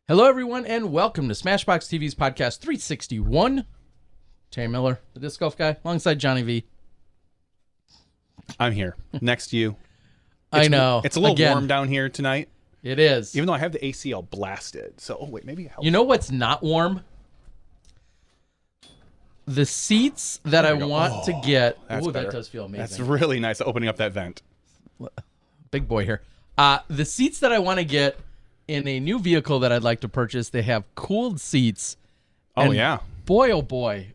Hello, everyone, and welcome to Smashbox TV's podcast 361. Terry Miller, the disc golf guy, alongside Johnny V. I'm here next to you. I know. It's a little warm down here tonight. It is. Even though I have the AC all blasted. So, wait, maybe it helps. You know what's not warm? The seats that I want to get. Oh, that does feel amazing. That's really nice, opening up that vent. Big boy here. The seats that I want to get in a new vehicle that I'd like to purchase, they have cooled seats. Oh, yeah. Boy, oh boy.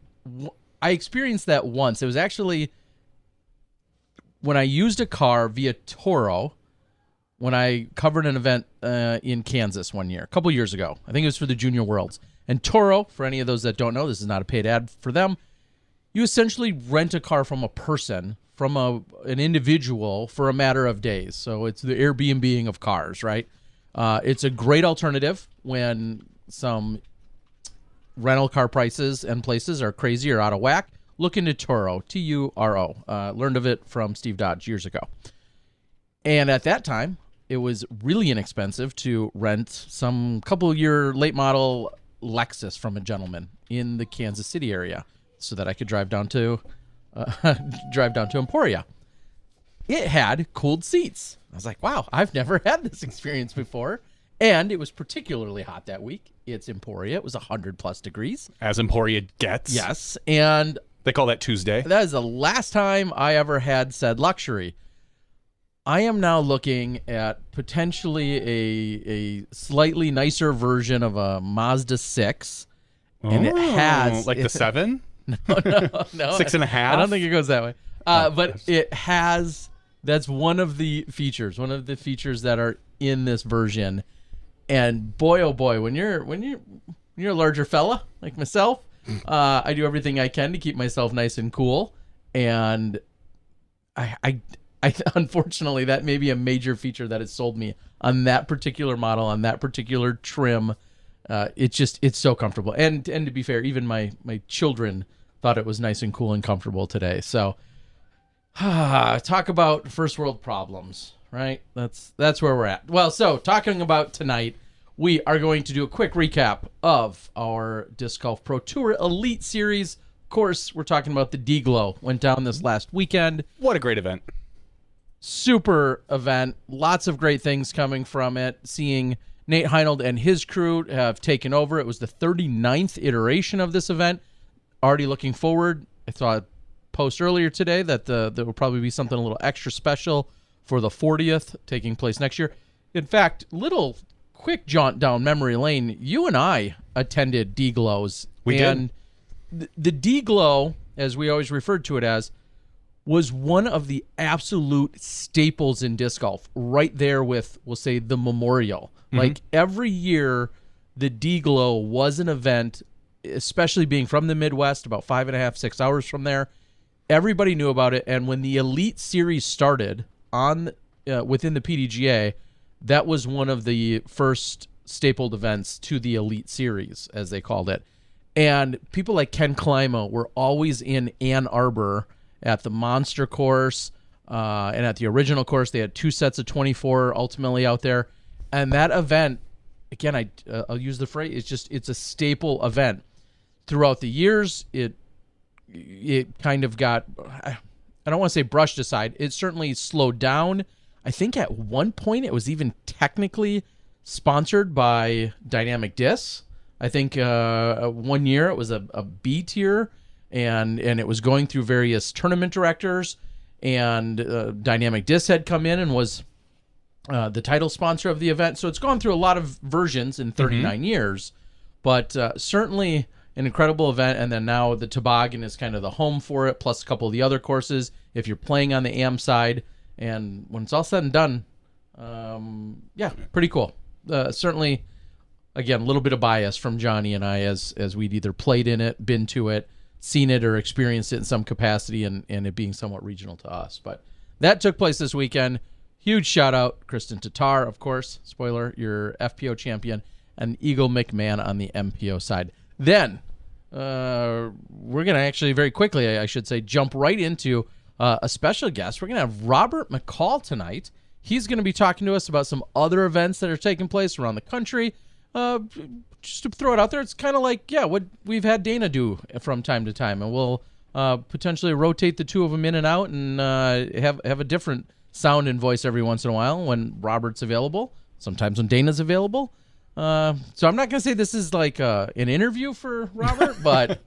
I experienced that once. It was actually when I used a car via Toro when I covered an event in Kansas one year, a couple years ago. I think it was for the Junior Worlds. And Toro, for any of those that don't know, this is not a paid ad for them. You essentially rent a car from a person, from an individual for a matter of days. So it's the Airbnb-ing of cars, right? It's a great alternative when some rental car prices and places are crazy or out of whack. Look into Turo, T-U-R-O. Learned of it from Steve Dodge years ago. And at that time, it was really inexpensive to rent some couple-year late model Lexus from a gentleman in the Kansas City area so that I could drive down to Emporia. It had cooled seats. I was like, wow, I've never had this experience before. And it was particularly hot that week. It's Emporia. It was 100+ degrees. As Emporia gets. Yes. And they call that Tuesday. That is the last time I ever had said luxury. I am now looking at potentially a slightly nicer version of a Mazda 6. And it has... Like the 7? No. 6.5? I don't think it goes that way. But it has... That's one of the features that are in this version. And boy, oh boy, when you're a larger fella like myself, I do everything I can to keep myself nice and cool. And I unfortunately, that may be a major feature that has sold me on that particular model, on that particular trim. It's so comfortable. And to be fair, even my children thought it was nice and cool and comfortable today. So talk about first world problems, right? That's where we're at. Well, so talking about tonight, we are going to do a quick recap of our Disc Golf Pro Tour Elite Series. Of course, we're talking about the D-Glow. Went down this last weekend. What a great event. Super event. Lots of great things coming from it. Seeing Nate Heinold and his crew have taken over. It was the 39th iteration of this event. Already looking forward. I saw a post earlier today that there will probably be something a little extra special for the 40th taking place next year. In fact, little quick jaunt down memory lane. You and I attended D-Glows. We did. The D-Glow, as we always referred to it as, was one of the absolute staples in disc golf, right there with, we'll say, the Memorial. Mm-hmm. Like every year, the D-Glow was an event, especially being from the Midwest, about 5.5, 6 hours from there. Everybody knew about it, and when the Elite Series started on within the PDGA, that was one of the first stapled events to the Elite Series, as they called it. And people like Ken Climo were always in Ann Arbor at the Monster course and at the original course. They had 2 sets of 24 ultimately out there. And that event, again, I'll use the phrase, it's a staple event. Throughout the years, it kind of got, I don't want to say brushed aside. It certainly slowed down. I think at one point it was even technically sponsored by Dynamic Disc. I think 1 year it was a B tier, and it was going through various tournament directors, and Dynamic Disc had come in and was the title sponsor of the event. So it's gone through a lot of versions in 39 years, but certainly an incredible event. And then now the Toboggan is kind of the home for it, plus a couple of the other courses if you're playing on the AM side. And when it's all said and done, pretty cool. Certainly, again, a little bit of bias from Johnny and I as we'd either played in it, been to it, seen it, or experienced it in some capacity, and it being somewhat regional to us. But that took place this weekend. Huge shout out, Kristen Tatar, of course. Spoiler, your FPO champion, and Eagle McMahon on the MPO side. Then we're going to actually very quickly, I should say, jump right into a special guest. We're going to have Robert McCall tonight. He's going to be talking to us about some other events that are taking place around the country. just to throw it out there, it's kind of like, what we've had Dana do from time to time, and we'll potentially rotate the two of them in and out, and have a different sound and voice every once in a while when Robert's available, sometimes when Dana's available. So I'm not going to say this is like an interview for Robert, but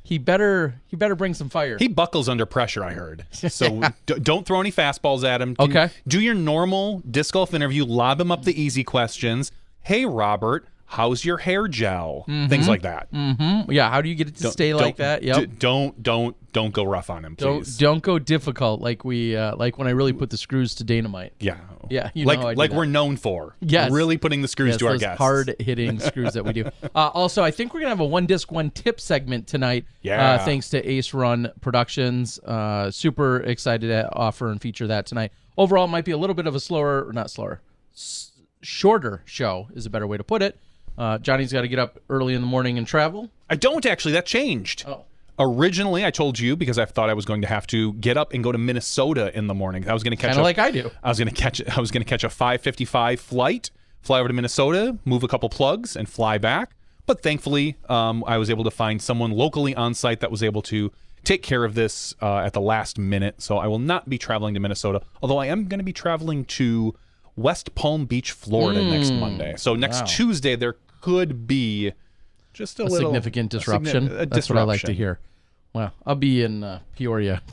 he better bring some fire. He buckles under pressure, I heard. So don't throw any fastballs at him. Okay. Do your normal disc golf interview. Lob him up the easy questions. Hey, Robert, how's your hair gel? Things like that. Mm-hmm. Yeah. How do you get it to stay like that? Yep. Don't go rough on him, please. Don't go difficult like we like when I really put the screws to dynamite. Yeah. Yeah. Like we're known for. Yes. Really putting the screws to our those guests. Hard hitting screws that we do. Also, I think we're gonna have a one disc, one tip segment tonight. Yeah. Thanks to Ace Run Productions. Super excited to offer and feature that tonight. Overall, it might be a little bit of a shorter show is a better way to put it. Johnny's got to get up early in the morning and travel. I don't actually. That changed. Oh. Originally, I told you because I thought I was going to have to get up and go to Minnesota in the morning. I was going to catch kind of like I do. I was going to catch a 5:55 flight, fly over to Minnesota, move a couple plugs, and fly back. But thankfully, I was able to find someone locally on site that was able to take care of this at the last minute. So I will not be traveling to Minnesota, although I am going to be traveling to West Palm Beach, Florida next Monday. So next Tuesday there could be just a little significant disruption. That's what I like to hear. Well, I'll be in Peoria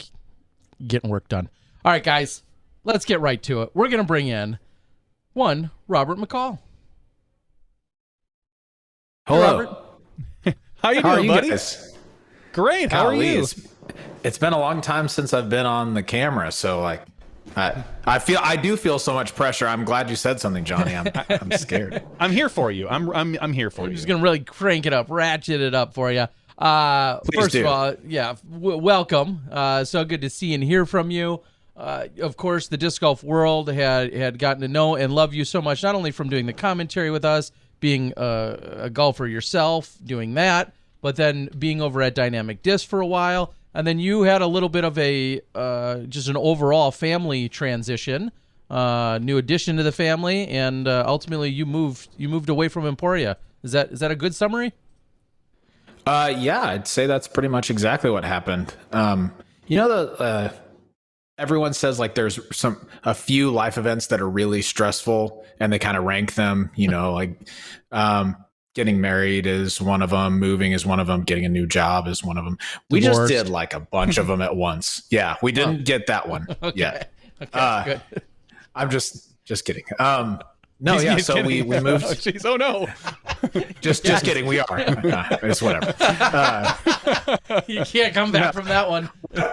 getting work done. All right, guys, let's get right to it. We're going to bring in one Robert McCall. Hello. Robert. How you doing, buddy? Guys? Great. How are you? It's been a long time since I've been on the camera, so like I do feel so much pressure. I'm glad you said something, Johnny. I'm scared. I'm here for you. I'm here for you. I'm just going to really crank it up, ratchet it up for you. First of all, welcome. So good to see and hear from you. Of course, the disc golf world had gotten to know and love you so much, not only from doing the commentary with us, being a golfer yourself, doing that, but then being over at Dynamic Disc for a while. And then you had a little bit of a just an overall family transition, new addition to the family, and ultimately you moved away from Emporia. Is that a good summary? Yeah, I'd say that's pretty much exactly what happened. Everyone says like there's a few life events that are really stressful and they kind of rank them, like getting married is one of them, moving is one of them, getting a new job is one of them. We Divorced. just did like a bunch of them at once. Yeah, we didn't get that one yet. Okay, good. I'm just kidding. No, yeah. So we moved. Oh, geez. Oh no. Just kidding. We are. It's whatever. You can't come back from that one.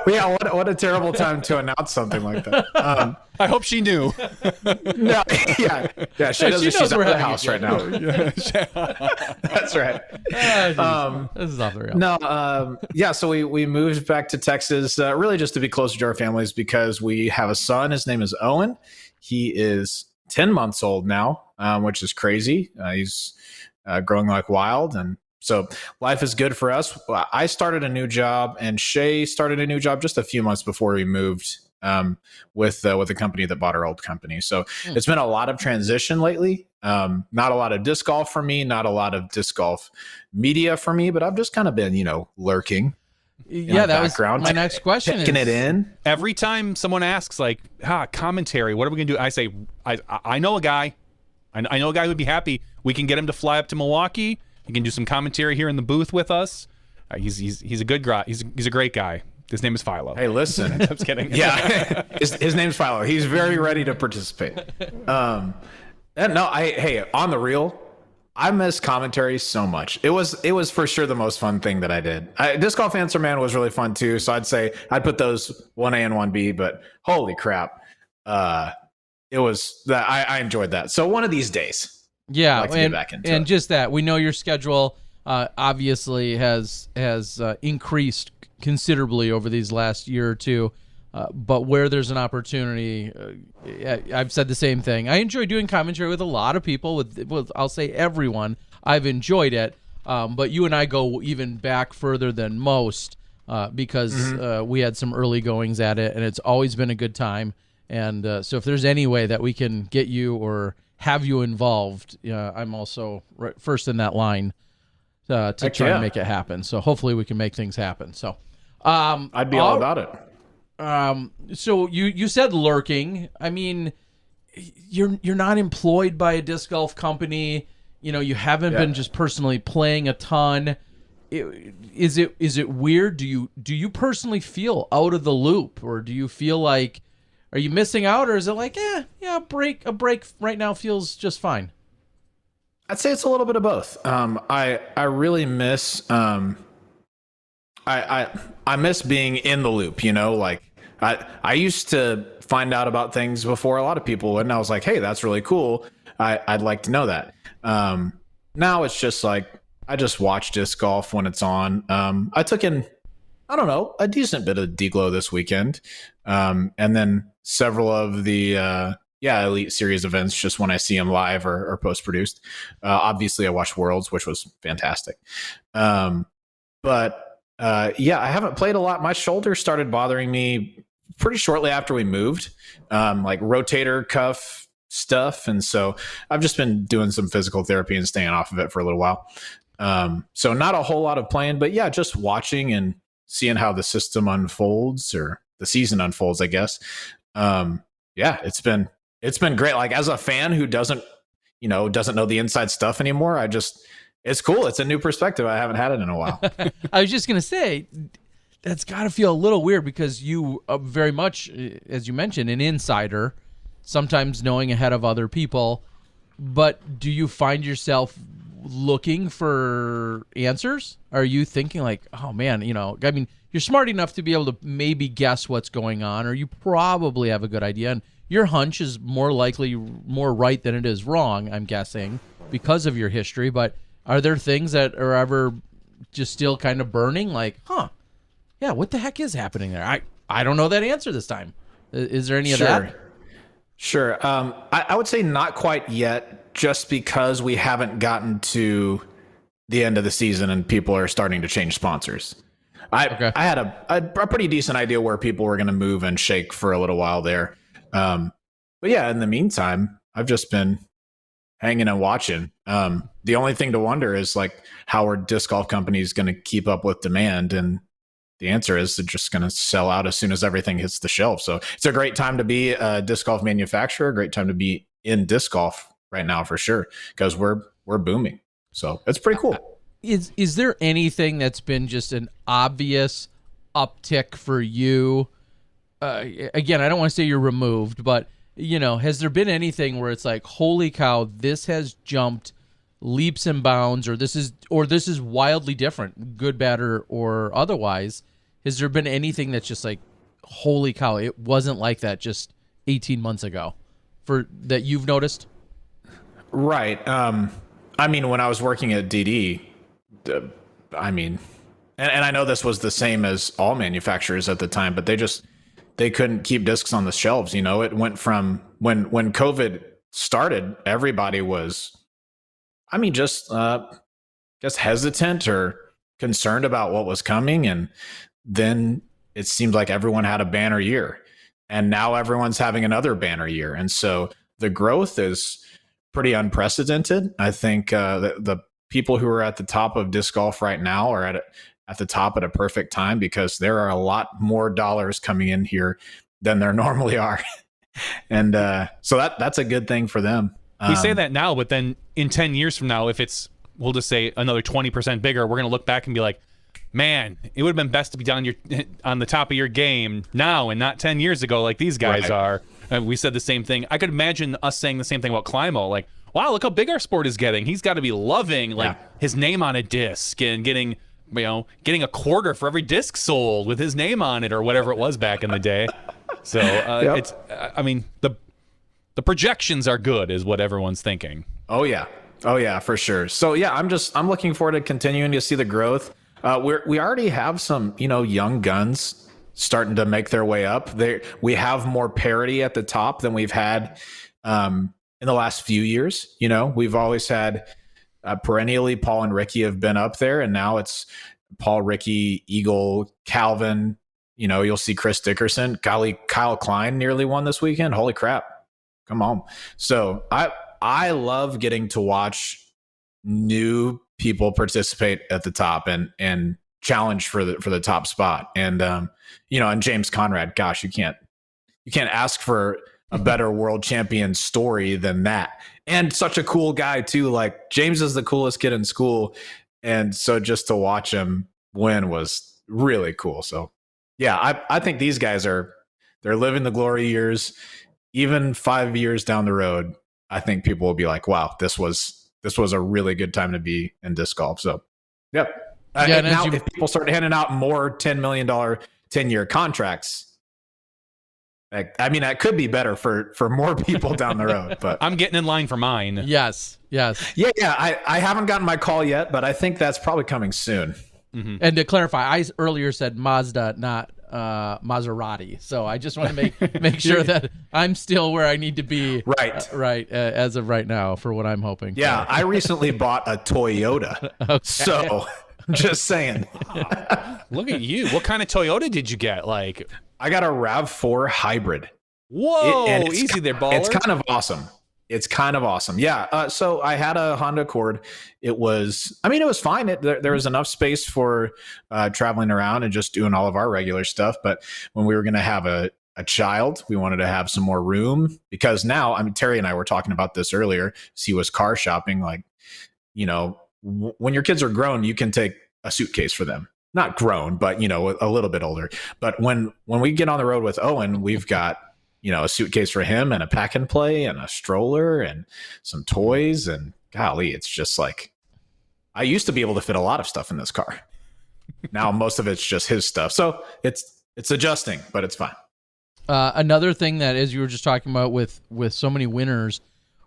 Yeah. What a terrible time to announce something like that. I hope she knew. No. Yeah. She doesn't. She's at the house right now. That's right. This is off the rails. No. Yeah. So we moved back to Texas, really just to be closer to our families because we have a son. His name is Owen. He is 10 months old now, which is crazy. He's growing like wild. And so life is good for us. I started a new job and Shay started a new job just a few months before we moved with the company that bought our old company. So it's been a lot of transition lately. Not a lot of disc golf for me, not a lot of disc golf media for me, but I've just kind of been, lurking. Yeah, that was my next question. Taking it in. Every time someone asks, like, commentary, what are we going to do? I say, I know a guy. I know a guy who'd be happy. We can get him to fly up to Milwaukee. He can do some commentary here in the booth with us. He's a good guy. He's a great guy. His name is Philo. Hey, listen. I'm just kidding. Yeah, his name's Philo. He's very ready to participate. On the real, I miss commentary so much. It was for sure the most fun thing that I did. Disc Golf Answer Man was really fun too. So I'd say I'd put those 1A and 1B, but holy crap. It was that I enjoyed that. So one of these days. Yeah. I'd like to get back into and it. Just that we know your schedule obviously has increased considerably over these last year or two. But where there's an opportunity, I've said the same thing. I enjoy doing commentary with a lot of people, with I'll say everyone. I've enjoyed it, but you and I go even back further than most because we had some early goings at it, and it's always been a good time. And so if there's any way that we can get you or have you involved, I'm also first in that line to try and make it happen. So hopefully we can make things happen. So I'd be all about it. So you said lurking. I mean, you're not employed by a disc golf company. You haven't been just personally playing a ton. Is it weird? Do you personally feel out of the loop, or do you feel like, are you missing out, or is it like, a break right now feels just fine? I'd say it's a little bit of both. I really miss I miss being in the loop. Like I used to find out about things before a lot of people, and I was like, hey, that's really cool. I'd like to know that. Now it's just like, I just watch disc golf when it's on. I took in, I don't know, a decent bit of Deglow this weekend. And then several of the Elite Series events just when I see them live or post-produced. Obviously, I watched Worlds, which was fantastic. But I haven't played a lot. My shoulder started bothering me pretty shortly after we moved, like rotator cuff stuff. And so I've just been doing some physical therapy and staying off of it for a little while. So not a whole lot of playing, but just watching and seeing how the system unfolds, or the season unfolds, I guess. It's been great. Like, as a fan who doesn't know the inside stuff anymore, it's cool. It's a new perspective. I haven't had it in a while. I was just going to say, that's got to feel a little weird, because you are very much, as you mentioned, an insider, sometimes knowing ahead of other people. But do you find yourself looking for answers? Are you thinking like, oh man, I mean, you're smart enough to be able to maybe guess what's going on, or you probably have a good idea, and your hunch is more likely more right than it is wrong, I'm guessing, because of your history. But are there things that are ever just still kind of burning, like, what the heck is happening there? I don't know that answer this time. Is there any of that? Sure. I would say not quite yet, just because we haven't gotten to the end of the season and people are starting to change sponsors. I had a pretty decent idea where people were going to move and shake for a little while there. But in the meantime, I've just been hanging and watching. The only thing to wonder is, like, how are disc golf companies going to keep up with demand? And the answer is they're just going to sell out as soon as everything hits the shelf. So it's a great time to be a disc golf manufacturer, a great time to be in disc golf right now, for sure, because we're booming. So it's pretty cool. Is there anything that's been just an obvious uptick for you? Again, I don't want to say you're removed, but has there been anything where it's like, holy cow, this has jumped leaps and bounds, or this is wildly different, good, bad, or otherwise? Has there been anything that's just like, holy cow, it wasn't like that just 18 months ago, for that you've noticed? Right. I mean, when I was working at DD, and I know this was the same as all manufacturers at the time, but they couldn't keep discs on the shelves. It went from when COVID started, everybody was, just hesitant or concerned about what was coming. And then it seemed like everyone had a banner year, and now everyone's having another banner year. And so the growth is pretty unprecedented. I think the people who are at the top of disc golf right now are at the top at a perfect time, because there are a lot more dollars coming in here than there normally are. And so that's a good thing for them. We say that now, but then in 10 years from now, if it's, we'll just say, another 20% bigger, we're going to look back and be like, man, it would have been best to be on the top of your game now and not 10 years ago like these guys are. We said the same thing. I could imagine us saying the same thing about Climo. Like, wow, look how big our sport is getting. He's got to be loving his name on a disc and getting a quarter for every disc sold with his name on it, or whatever it was back in the day. So it's, the projections are good, is what everyone's thinking. Oh yeah, for sure. So I'm looking forward to continuing to see the growth. We already have some, young guns starting to make their way up. We have more parity at the top than we've had in the last few years. We've always had perennially Paul and Ricky have been up there, and now it's Paul, Ricky, Eagle, Calvin. You'll see Chris Dickerson. Golly, Kyle Klein nearly won this weekend. Holy crap. Come on. So I love getting to watch new people participate at the top and challenge for the top spot. And and James Conrad, gosh, you can't ask for a better world champion story than that. And such a cool guy too. Like, James is the coolest kid in school, and so just to watch him win was really cool. So yeah, I think these guys they're living the glory years. Even 5 years down the road, I think people will be like, wow, this was a really good time to be in disc golf. So, yep. Now, if people start handing out more $10 million 10-year contracts, that could be better for more people down the road. But I'm getting in line for mine. Yes. Yeah. I haven't gotten my call yet, but I think that's probably coming soon. Mm-hmm. And to clarify, I earlier said Mazda, not Maserati. So I just want to make sure that I'm still where I need to be. Right. As of right now for what I'm hoping. Yeah. I recently bought a Toyota. Okay. So I'm just saying. Look at you. What kind of Toyota did you get? Like, I got a RAV4 hybrid. Whoa, easy there, baller. It's kind of awesome. Yeah. So I had a Honda Accord. It was fine. There was enough space for traveling around and just doing all of our regular stuff. But when we were going to have a child, we wanted to have some more room, because now, Terry and I were talking about this earlier. He was car shopping. Like, when your kids are grown, you can take a suitcase for them. Not grown, but a little bit older. But when we get on the road with Owen, we've got a suitcase for him and a pack and play and a stroller and some toys, and golly, it's just like, I used to be able to fit a lot of stuff in this car. Now most of it's just his stuff. So it's adjusting, but it's fine. Another thing that, as you were just talking about with so many winners,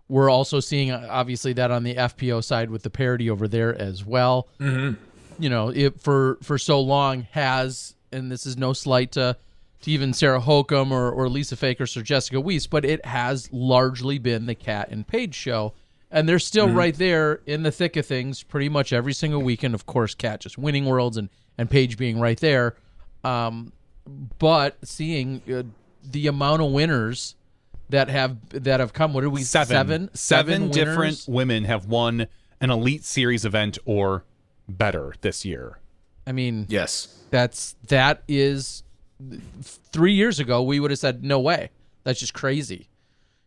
we're also seeing obviously that on the FPO side with the parity over there as well. Mm-hmm. It for so long has, and this is no slight to even Sarah Hokum or Lisa Fakers or Jessica Weiss, but it has largely been the Kat and Paige show. And they're still right there in the thick of things pretty much every single weekend. Of course, Kat just winning worlds and Paige being right there. But seeing the amount of winners that have come, what did we, seven different women have won an Elite Series event or better this year. Yes. That is 3 years ago, we would have said, no way. That's just crazy.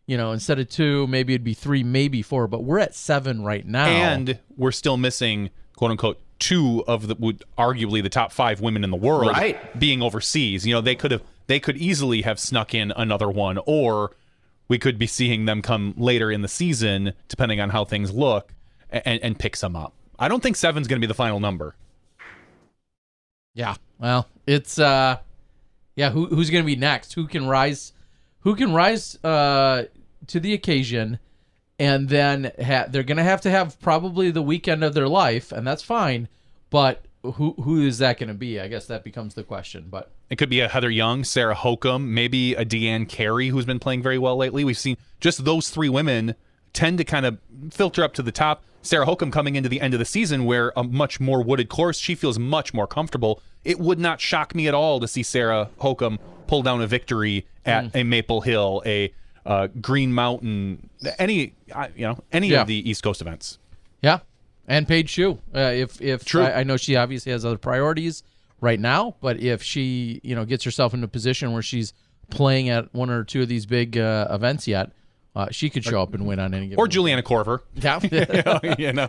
Instead of 2, maybe it'd be 3, maybe 4, but we're at 7 right now. And we're still missing, quote unquote, 2 of arguably the top 5 women in the world being overseas. They could easily have snuck in another one, or we could be seeing them come later in the season, depending on how things look, and pick some up. I don't think 7's going to be the final number. Yeah. Well, it's who's going to be next? Who can rise to the occasion, and then they're going to have probably the weekend of their life, and that's fine. But who is that going to be? I guess that becomes the question. But it could be a Heather Young, Sarah Hokum, maybe a Deanne Carey, who's been playing very well lately. We've seen just those 3 women tend to kind of filter up to the top. Sarah Hokum coming into the end of the season where a much more wooded course, she feels much more comfortable. It would not shock me at all to see Sarah Hokum pull down a victory at a Maple Hill, a Green Mountain, any of the East Coast events. Yeah, and Paige Shue. If True. I know she obviously has other priorities right now, but if she gets herself into a position where she's playing at 1 or 2 of these big events yet, she could show up and win on any given or Juliana Korver. Yeah.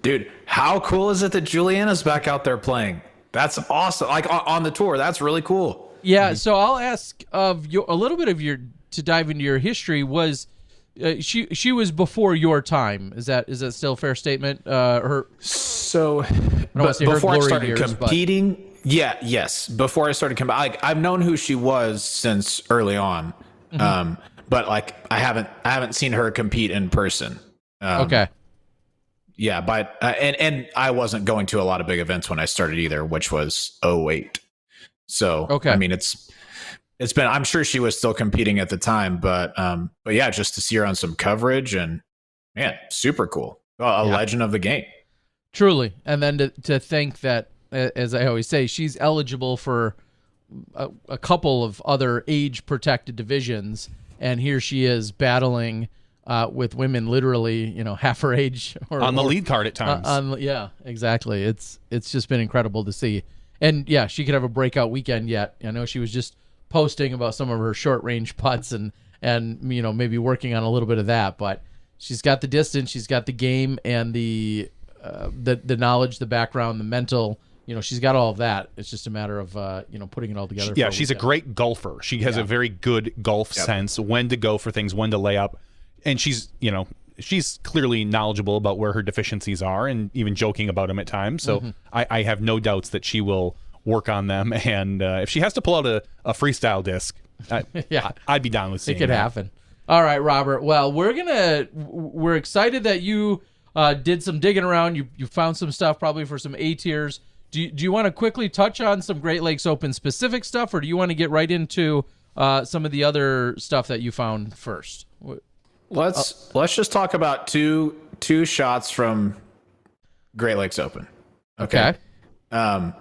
Dude, how cool is it that Juliana's back out there playing? That's awesome. Like on the tour, that's really cool. Yeah. So I'll ask of you a little bit of to dive into your history. Was she was before your time? Is that still a fair statement? Before I started competing. Yes. Before I started competing, I've known who she was since early on. Mm-hmm. But I haven't seen her compete in person. Okay. Yeah, but and I wasn't going to a lot of big events when I started either, which was 2008. So okay. It's been. I'm sure she was still competing at the time, but yeah, just to see her on some coverage and man, super cool. Legend of the game. Truly, and then to think that, as I always say, she's eligible for a couple of other age protected divisions. And here she is battling with women literally, half her age or on the lead card at times. Yeah, exactly. It's just been incredible to see. And yeah, she could have a breakout weekend yet. I know she was just posting about some of her short range putts and maybe working on a little bit of that, but she's got the distance, she's got the game and the knowledge, the background, the mental. She's got all of that. It's just a matter of putting it all together. Yeah, she's a great golfer. She has a very good golf sense, when to go for things, when to lay up. And she's clearly knowledgeable about where her deficiencies are and even joking about them at times. So I have no doubts that she will work on them. And if she has to pull out a freestyle disc, I'd be down with seeing it. Could happen. All right, Robert. Well, we're excited that you did some digging around. You found some stuff probably for some A tiers. Do you want to quickly touch on some Great Lakes Open specific stuff, or do you want to get right into some of the other stuff that you found first? Let's just talk about two shots from Great Lakes Open. Okay. And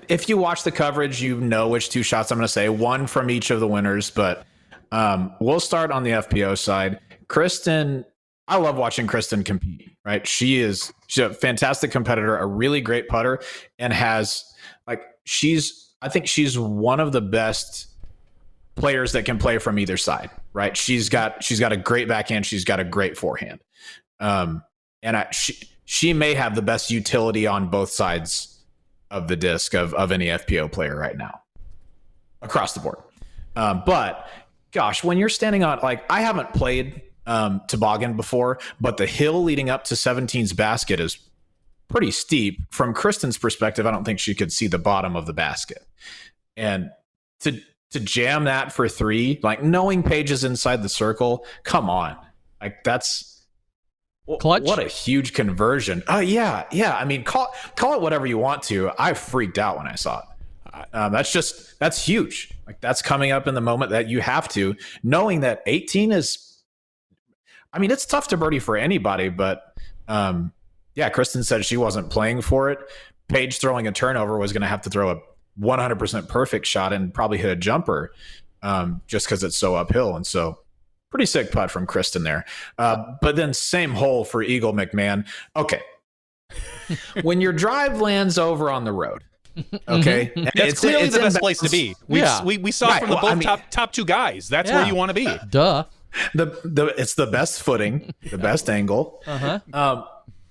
if you watch the coverage, which two shots I'm going to say. One from each of the winners, but we'll start on the FPO side. Kristen, I love watching Kristen compete. Right, she's a fantastic competitor, a really great putter, and I think she's one of the best players that can play from either side. Right, she's got a great backhand, she's got a great forehand, and she may have the best utility on both sides of the disc of any FPO player right now across the board. But gosh, when you're standing on, I haven't played toboggan before, but the hill leading up to 17's basket is pretty steep. From Kristen's perspective, I don't think she could see the bottom of the basket. And to jam that for three, knowing Paige is inside the circle, come on. That's clutch. What a huge conversion. Oh yeah. I mean, call it whatever you want to. I freaked out when I saw it. That's huge. That's coming up in the moment that you have to, knowing that 18 is, it's tough to birdie for anybody, but Kristen said she wasn't playing for it. Paige throwing a turnover was going to have to throw a 100% perfect shot and probably hit a jumper just because it's so uphill. And so pretty sick putt from Kristen there. But then same hole for Eagle McMahon. Okay. When your drive lands over on the road, okay, that's clearly the best place to be. We saw from the top two guys. That's where you want to be. Duh. It's the best footing, the best angle.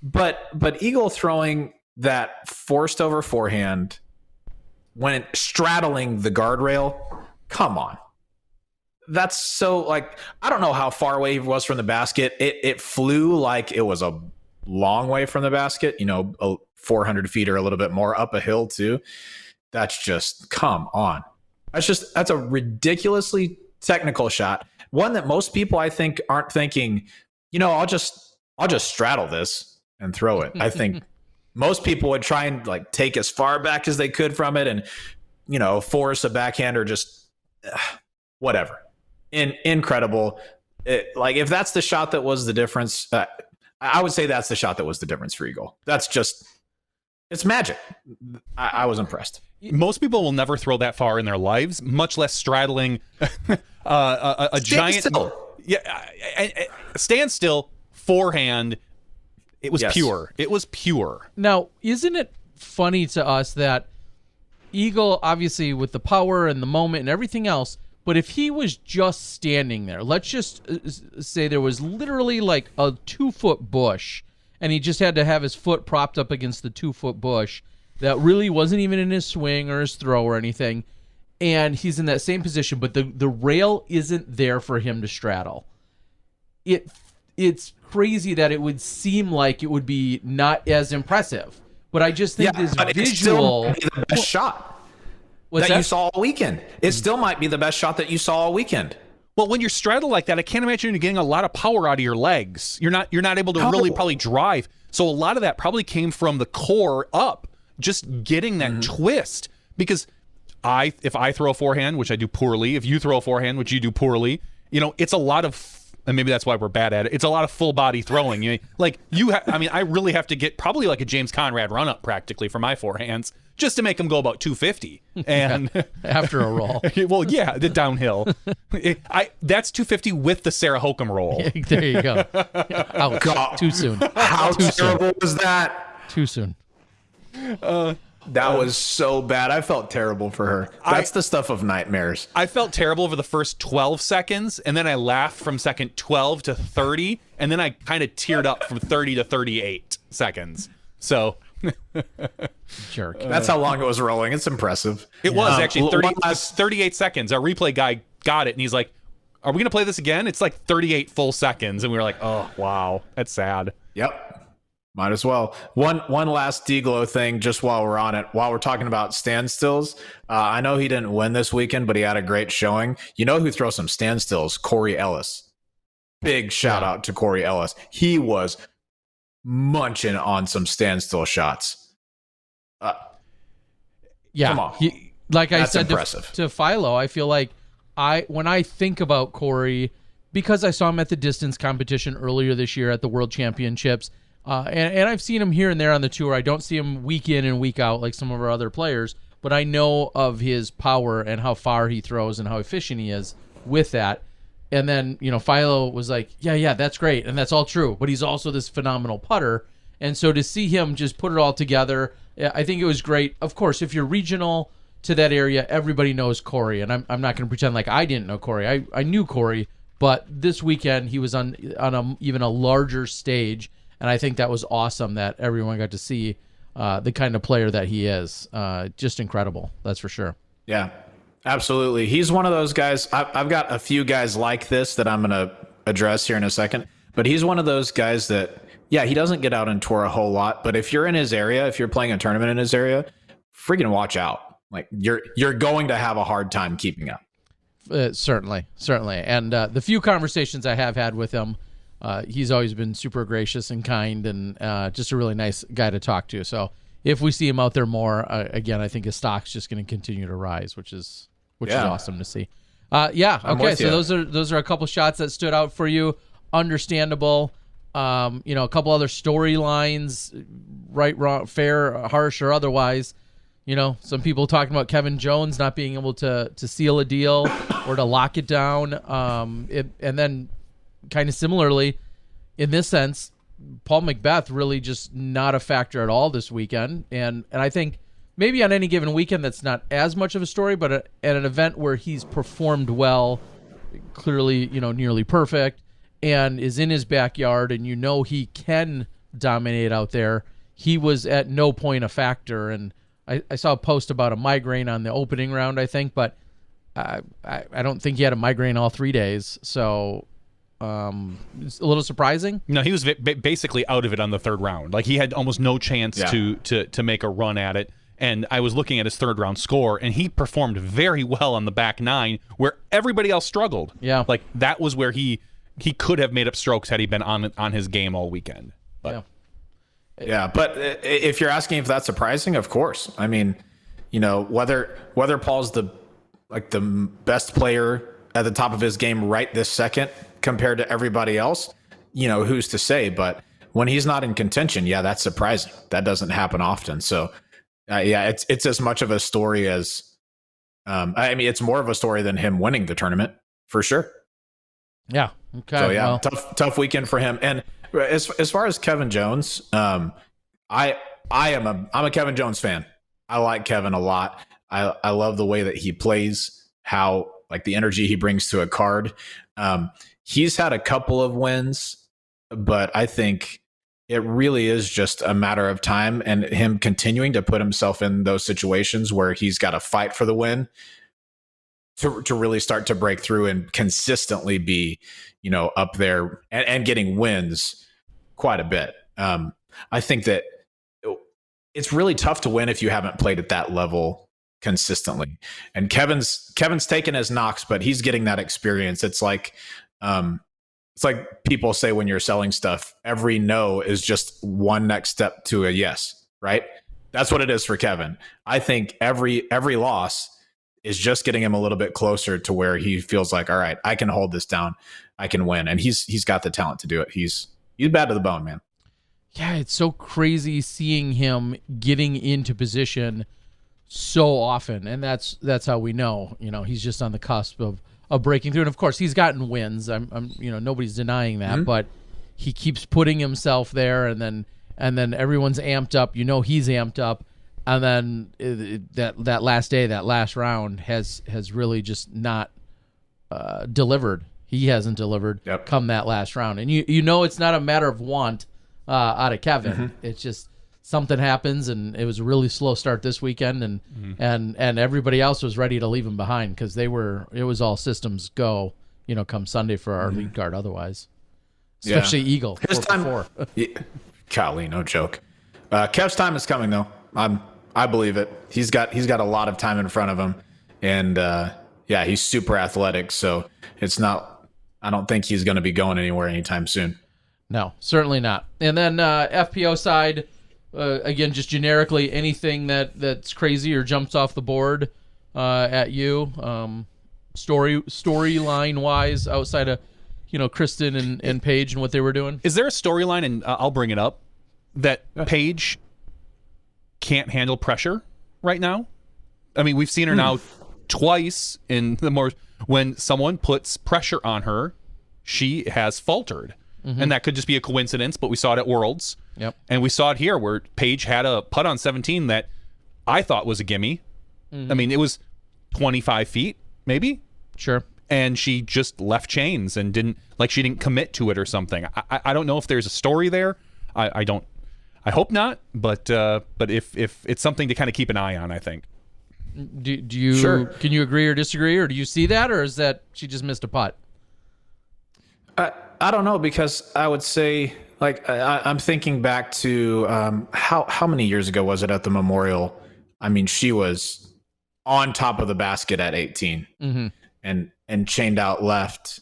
But Eagle throwing that forced over forehand when straddling the guardrail, come on. That's so I don't know how far away he was from the basket. It flew like it was a long way from the basket, 400 feet or a little bit more up a hill too. That's just, come on. That's a ridiculously technical shot. One that most people, I think, aren't thinking, I'll just straddle this and throw it. I think most people would try and take as far back as they could from it and, force a backhand or just whatever. Incredible. If that's the shot that was the difference, I would say that's the shot that was the difference for Eagle. That's just, it's magic. I was impressed. Most people will never throw that far in their lives, much less straddling a giant. Still. Stand still, forehand. It was pure. It was pure. Now, isn't it funny to us that Eagle, obviously with the power and the moment and everything else, but if he was just standing there, let's just say there was literally a 2-foot bush and he just had to have his foot propped up against the 2-foot bush that really wasn't even in his swing or his throw or anything, and he's in that same position, but the rail isn't there for him to straddle. It's crazy that it would seem like it would be not as impressive, but I just think this visual... It still might be the best shot that you saw all weekend. It still might be the best shot that you saw all weekend. Well, when you're straddled like that, I can't imagine you getting a lot of power out of your legs. You're not able to really probably drive. So a lot of that probably came from the core up, just getting that twist. Because if I throw a forehand, which I do poorly, if you throw a forehand, which you do poorly, it's a lot of and maybe that's why we're bad at it. It's a lot of full body throwing. I really have to get probably like a James Conrad run up practically for my forehands just to make them go about 250. And after a roll. Well, yeah, the downhill. That's 250 with the Sarah Hokum roll. There you go. Ouch. God. Too soon. How Too terrible soon. was that? Too soon. That was so bad. I felt terrible for her. That's the stuff of nightmares. I felt terrible over the first 12 seconds, and then I laughed from second 12 to 30, and then I kind of teared up from 30 to 38 seconds. So... Jerk. That's how long it was rolling. It's impressive. It was actually 38 seconds. Our replay guy got it, and he's like, are we going to play this again? It's like 38 full seconds, and we were like, oh, wow, that's sad. Yep. Might as well. One last D-Glow thing just while we're on it. While we're talking about standstills, I know he didn't win this weekend, but he had a great showing. You know who throws some standstills? Corey Ellis. Big shout out to Corey Ellis. He was munching on some standstill shots. Come on. I said to Philo, I feel like when I think about Corey, because I saw him at the distance competition earlier this year at the World Championships, and I've seen him here and there on the tour. I don't see him week in and week out like some of our other players, but I know of his power and how far he throws and how efficient he is with that. And then, Philo was like, yeah, that's great. And that's all true. But he's also this phenomenal putter. And so to see him just put it all together, I think it was great. Of course, if you're regional to that area, everybody knows Corey. And I'm not going to pretend like I didn't know Corey. I knew Corey. But this weekend, he was on even a larger stage. And I think that was awesome that everyone got to see the kind of player that he is. Just incredible. That's for sure. Yeah, absolutely. He's one of those guys. I've got a few guys like this that I'm going to address here in a second. But he's one of those guys that, he doesn't get out and tour a whole lot. But if you're in his area, if you're playing a tournament in his area, freaking watch out. Like you're going to have a hard time keeping up. Certainly. And the few conversations I have had with him, he's always been super gracious and kind and just a really nice guy to talk to. So if we see him out there more, again, I think his stock's just going to continue to rise, which is awesome to see. Okay. So those are a couple shots that stood out for you. Understandable. A couple other storylines, right, wrong, fair, harsh, or otherwise. Some people talking about Kevin Jones not being able to seal a deal or to lock it down. And then kind of similarly, in this sense, Paul Macbeth really just not a factor at all this weekend. And I think maybe on any given weekend that's not as much of a story, but at an event where he's performed well, clearly, nearly perfect, and is in his backyard, and he can dominate out there, he was at no point a factor. And I saw a post about a migraine on the opening round, I think, but I don't think he had a migraine all 3 days. So it's a little surprising. No, he was basically out of it on the third round. Like he had almost no chance to make a run at it. And I was looking at his third round score, and he performed very well on the back nine where everybody else struggled. Yeah. Like that was where he could have made up strokes had he been on his game all weekend. But. Yeah, but if you're asking if that's surprising, of course. I mean, whether Paul's the best player at the top of his game right this second compared to everybody else, who's to say? But when he's not in contention, that's surprising. That doesn't happen often. So, it's as much of a story as, it's more of a story than him winning the tournament for sure. Yeah. Okay. So tough weekend for him. And as far as Kevin Jones, I'm a Kevin Jones fan. I like Kevin a lot. I love the way that he plays, how the energy he brings to a card. He's had a couple of wins, but I think it really is just a matter of time and him continuing to put himself in those situations where he's got to fight for the win to really start to break through and consistently be, up there and getting wins quite a bit. I think that it's really tough to win if you haven't played at that level consistently. And Kevin's taken his knocks, but he's getting that experience. It's like people say when you're selling stuff, every no is just one next step to a yes, right? That's what it is for Kevin. I think every loss is just getting him a little bit closer to where he feels like, all right, I can hold this down. I can win. And he's got the talent to do it. He's bad to the bone, man. Yeah, it's so crazy seeing him getting into position so often, and that's how we know. He's just on the cusp of breaking through. And of course, he's gotten wins. I'm nobody's denying that, but he keeps putting himself there, and then everyone's amped up. He's amped up, and then that last day, that last round has really just not delivered. He hasn't delivered come that last round, and it's not a matter of want out of Kevin. It's just something happens, and it was a really slow start this weekend, and everybody else was ready to leave him behind because it was all systems go, come Sunday for our lead guard. Otherwise, especially Eagle. His time, golly, no joke. Kev's time is coming though. I believe it. He's got a lot of time in front of him, and he's super athletic. So it's not. I don't think he's going to be going anywhere anytime soon. No, certainly not. And then FPO side, again, just generically, anything that's crazy or jumps off the board at you, storyline wise, outside of Kristen and Paige and what they were doing. Is there a storyline, and I'll bring it up, that Paige can't handle pressure right now? I mean, we've seen her now twice in when someone puts pressure on her, she has faltered. And that could just be a coincidence, but we saw it at Worlds. Yep. And we saw it here where Paige had a putt on 17 that I thought was a gimme. I mean, it was 25 feet, maybe. Sure. And she just left chains and didn't commit to it or something. I don't know if there's a story there. I hope not, but if it's something to kind of keep an eye on, I think. Do you Sure. Can you agree or disagree, or do you see that, or is that she just missed a putt? I don't know, because I would say, I'm thinking back to how many years ago was it at the Memorial? I mean, she was on top of the basket at 18 and chained out left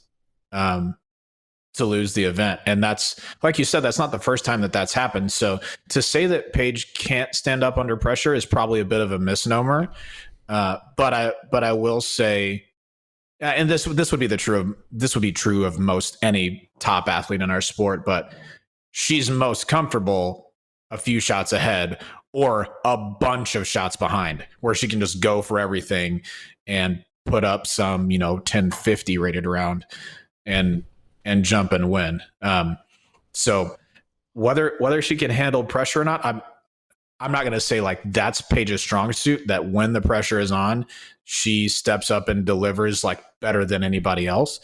to lose the event. And that's, like you said, that's not the first time that's happened. So to say that Paige can't stand up under pressure is probably a bit of a misnomer. But I will say, and this would be true of most any top athlete in our sport, but she's most comfortable a few shots ahead or a bunch of shots behind, where she can just go for everything and put up some 1050 rated round and jump and win. So whether she can handle pressure or not, I'm not going to say that's Paige's strong suit, that when the pressure is on, she steps up and delivers better than anybody else.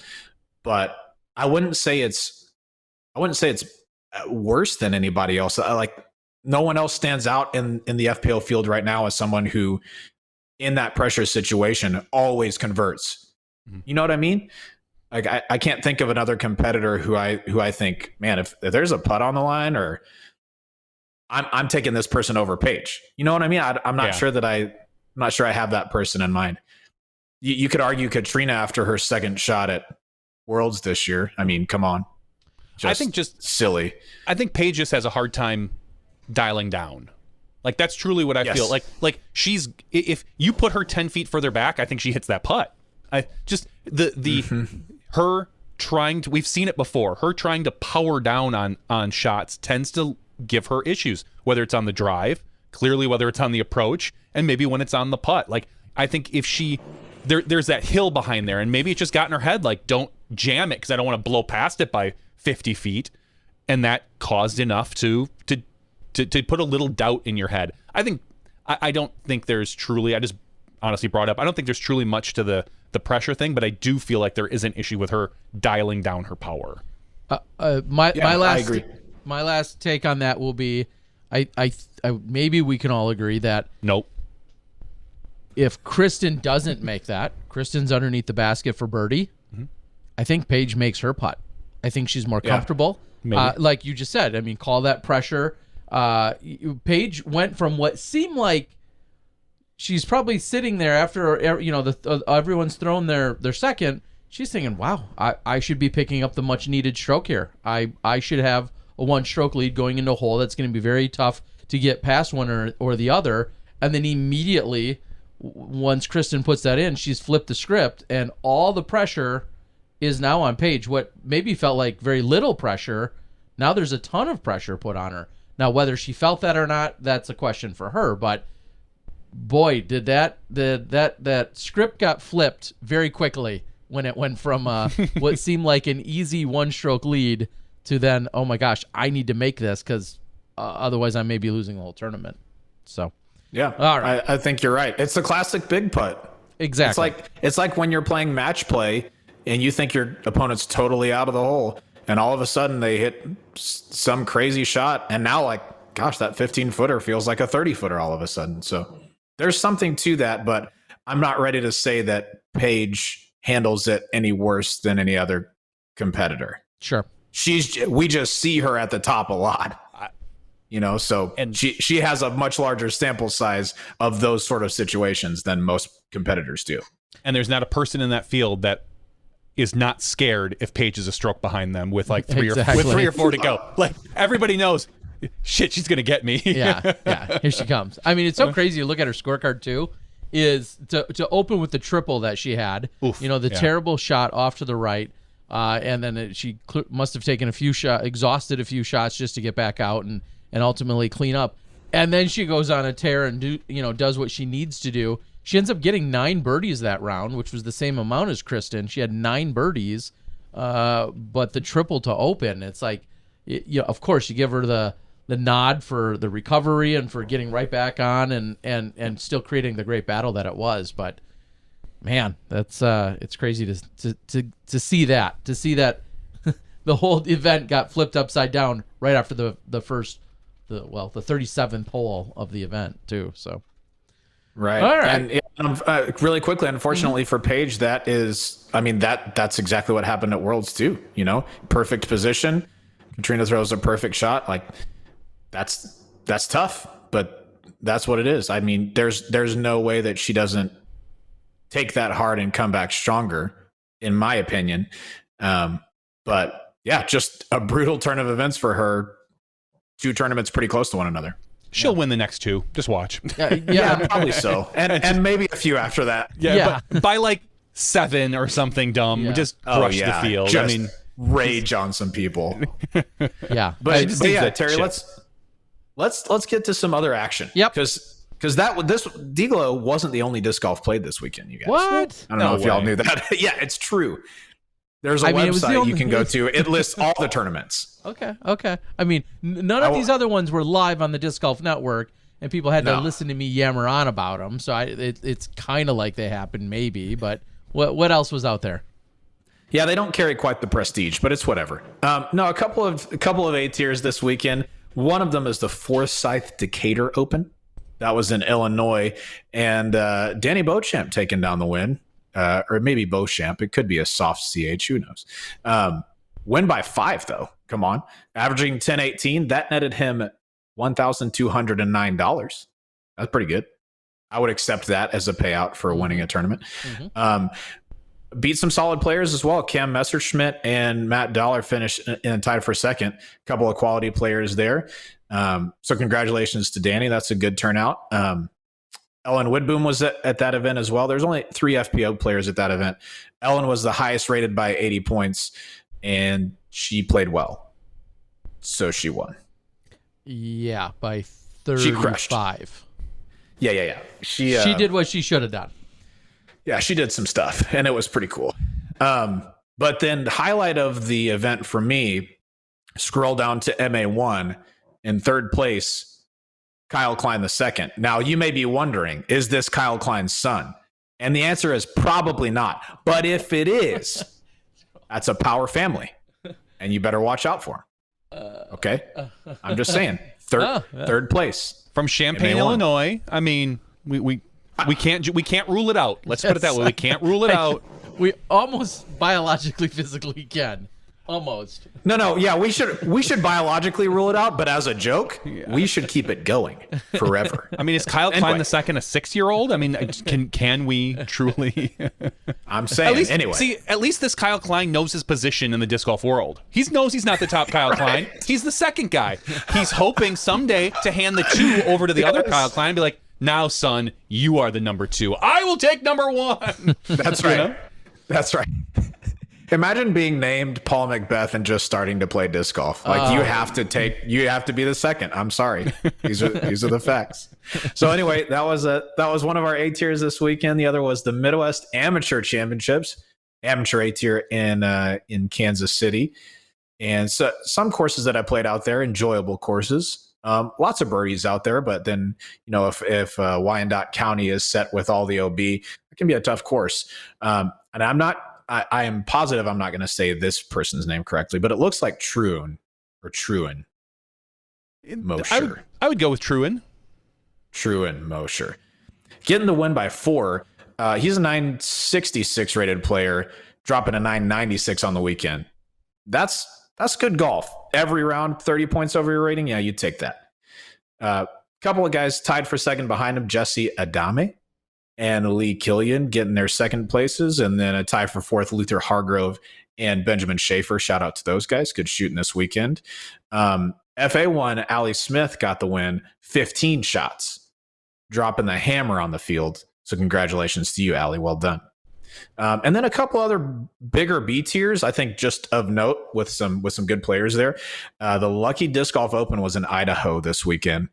But I wouldn't say it's worse than anybody else. No one else stands out in the FPL field right now as someone who, in that pressure situation, always converts. You know what I mean? I can't think of another competitor who I think, man, if there's a putt on the line, or I'm taking this person over Paige. You know what I mean? I'm not sure I have that person in mind. You could argue Katrina after her second shot at Worlds this year. I mean, come on. I think just silly. I think Paige just has a hard time dialing down. That's truly what I feel. She's, if you put her 10 feet further back, I think she hits that putt. Her trying to, we've seen it before. Her trying to power down on shots tends to give her issues, whether it's on the drive, clearly whether it's on the approach, and maybe when it's on the putt. I think if there's that hill behind there, and maybe it just got in her head, don't jam it because I don't want to blow past it by 50 feet, and that caused enough to put a little doubt in your head. I don't think there's truly, I just honestly brought up, I don't think there's truly much to the pressure thing, but I do feel like there is an issue with her dialing down her power. I agree. My last take on that will be, I maybe we can all agree that nope. If Kristen doesn't make that, Kristen's underneath the basket for birdie. I think Paige makes her putt. I think she's more comfortable. Like you just said, I mean, call that pressure. Paige went from what seemed like she's probably sitting there after everyone's thrown their second. She's thinking, "Wow, I should be picking up the much needed stroke here. I should have a 1-stroke lead going into a hole that's going to be very tough to get past one or the other." And then immediately once Kristen puts that in, she's flipped the script, and all the pressure is now on Paige. What maybe felt like very little pressure, now there's a ton of pressure put on her. Now, whether she felt that or not, that's a question for her. But boy, did that script got flipped very quickly when it went from what seemed like an easy one-stroke lead to then, oh my gosh, I need to make this because otherwise I may be losing the whole tournament. So yeah, all right. I think you're right. It's the classic big putt. Exactly. It's like when you're playing match play and you think your opponent's totally out of the hole, and all of a sudden they hit some crazy shot, and now like, gosh, that 15-footer feels like a 30-footer all of a sudden. So there's something to that, but I'm not ready to say that Paige handles it any worse than any other competitor. Sure. We just see her at the top a lot. So and she has a much larger sample size of those sort of situations than most competitors do. And there's not a person in that field that is not scared if Paige is a stroke behind them with like three or four to go. Like everybody knows, shit, she's gonna get me. yeah, here she comes. I mean, it's so crazy to look at her scorecard too. Is to open with the triple that she had. Oof, terrible shot off to the right, and then she must have taken exhausted a few shots just to get back out and ultimately clean up. And then she goes on a tear and does what she needs to do. She ends up getting 9 birdies that round, which was the same amount as Kristen. She had 9 birdies, but the triple to open, it's like, of course, you give her the nod for the recovery and for getting right back on and still creating the great battle that it was. But man, that's it's crazy to see that the whole event got flipped upside down right after the 37th hole of the event too. So. Right. All right. And really quickly, unfortunately for Paige, that's exactly what happened at Worlds too. Perfect position. Katrina throws a perfect shot. Like that's tough, but that's what it is. I mean, there's no way that she doesn't take that hard and come back stronger, in my opinion. But yeah, just a brutal turn of events for her. 2 tournaments pretty close to one another. She'll win the next 2. Just watch. Yeah, probably so. And maybe a few after that. Yeah. But by like 7 or something dumb. Yeah. Just crush the field. Just rage on some people. Yeah. But yeah, Terry, let's get to some other action. Yep. Because this D-Glow wasn't the only disc golf played this weekend, you guys. What? I don't know if y'all knew that. Yeah, it's true. There's a website you can go to. It lists all the tournaments. Okay. I mean, none of these other ones were live on the Disc Golf Network, and people had to listen to me yammer on about them. So it's kind of like they happened, maybe. But what else was out there? Yeah, they don't carry quite the prestige, but it's whatever. No, a couple of A tiers this weekend. One of them is the Forsyth Decatur Open. That was in Illinois, and Danny Beauchamp taking down the win. Or maybe Beauchamp. It could be a soft CH. Who knows? Win by 5, though. Come on. Averaging 10.18. That netted him $1,209. That's pretty good. I would accept that as a payout for winning a tournament. Beat some solid players as well. Cam Messerschmidt and Matt Dollar finished in tied for second. A couple of quality players there. So congratulations to Danny. That's a good turnout. Ellen Widboom was at that event as well. There's only 3 FPO players at that event. Ellen was the highest rated by 80 points, and she played well. So she won. Yeah, by 35. She crushed. Yeah. She did what she should have done. Yeah, she did some stuff, and it was pretty cool. But then the highlight of the event for me, scroll down to MA1, in third place, Kyle Klein II. Now, you may be wondering, is this Kyle Klein's son? And the answer is probably not. But if it is, that's a power family, and you better watch out for him. Okay? I'm just saying. Third place. From Champaign, Illinois. I mean, we can't rule it out. Let's put it that way. We can't rule it out. We almost biologically, physically can. Almost. No. Yeah, we should biologically rule it out, but as a joke, we should keep it going forever. I mean, is Kyle Klein II a 6-year-old? I mean, can we truly? I'm saying at least this Kyle Klein knows his position in the disc golf world. He knows he's not the top Kyle Klein. He's the second guy. He's hoping someday to hand the 2 over to the other Kyle Klein and be like, Now, son, you are the number 2. I will take number 1. That's right. That's right. Imagine being named Paul Macbeth and just starting to play disc golf. Like you have to be the second. I'm sorry. These are the facts. So anyway, that was one of our A tiers this weekend. The other was the Midwest Amateur Championships, amateur A tier in Kansas City. And so some courses that I played out there, enjoyable courses. Lots of birdies out there, but then, if Wyandotte County is set with all the OB, it can be a tough course. And I am positive I'm not going to say this person's name correctly, but it looks like Truin Mosher. I would go with Truin Mosher. Getting the win by 4. He's a 966 rated player, dropping a 996 on the weekend. That's good golf. Every round, 30 points over your rating. Yeah, you'd take that. Couple of guys tied for second behind him, Jesse Adame and Lee Killian getting their second places, and then a tie for fourth, Luther Hargrove and Benjamin Schaefer. Shout out to those guys. Good shooting this weekend. FA1, Allie Smith got the win, 15 shots, dropping the hammer on the field. So congratulations to you, Allie. Well done. And then a couple other bigger B tiers, I think, just of note with some good players there. The Lucky Disc Golf Open was in Idaho this weekend,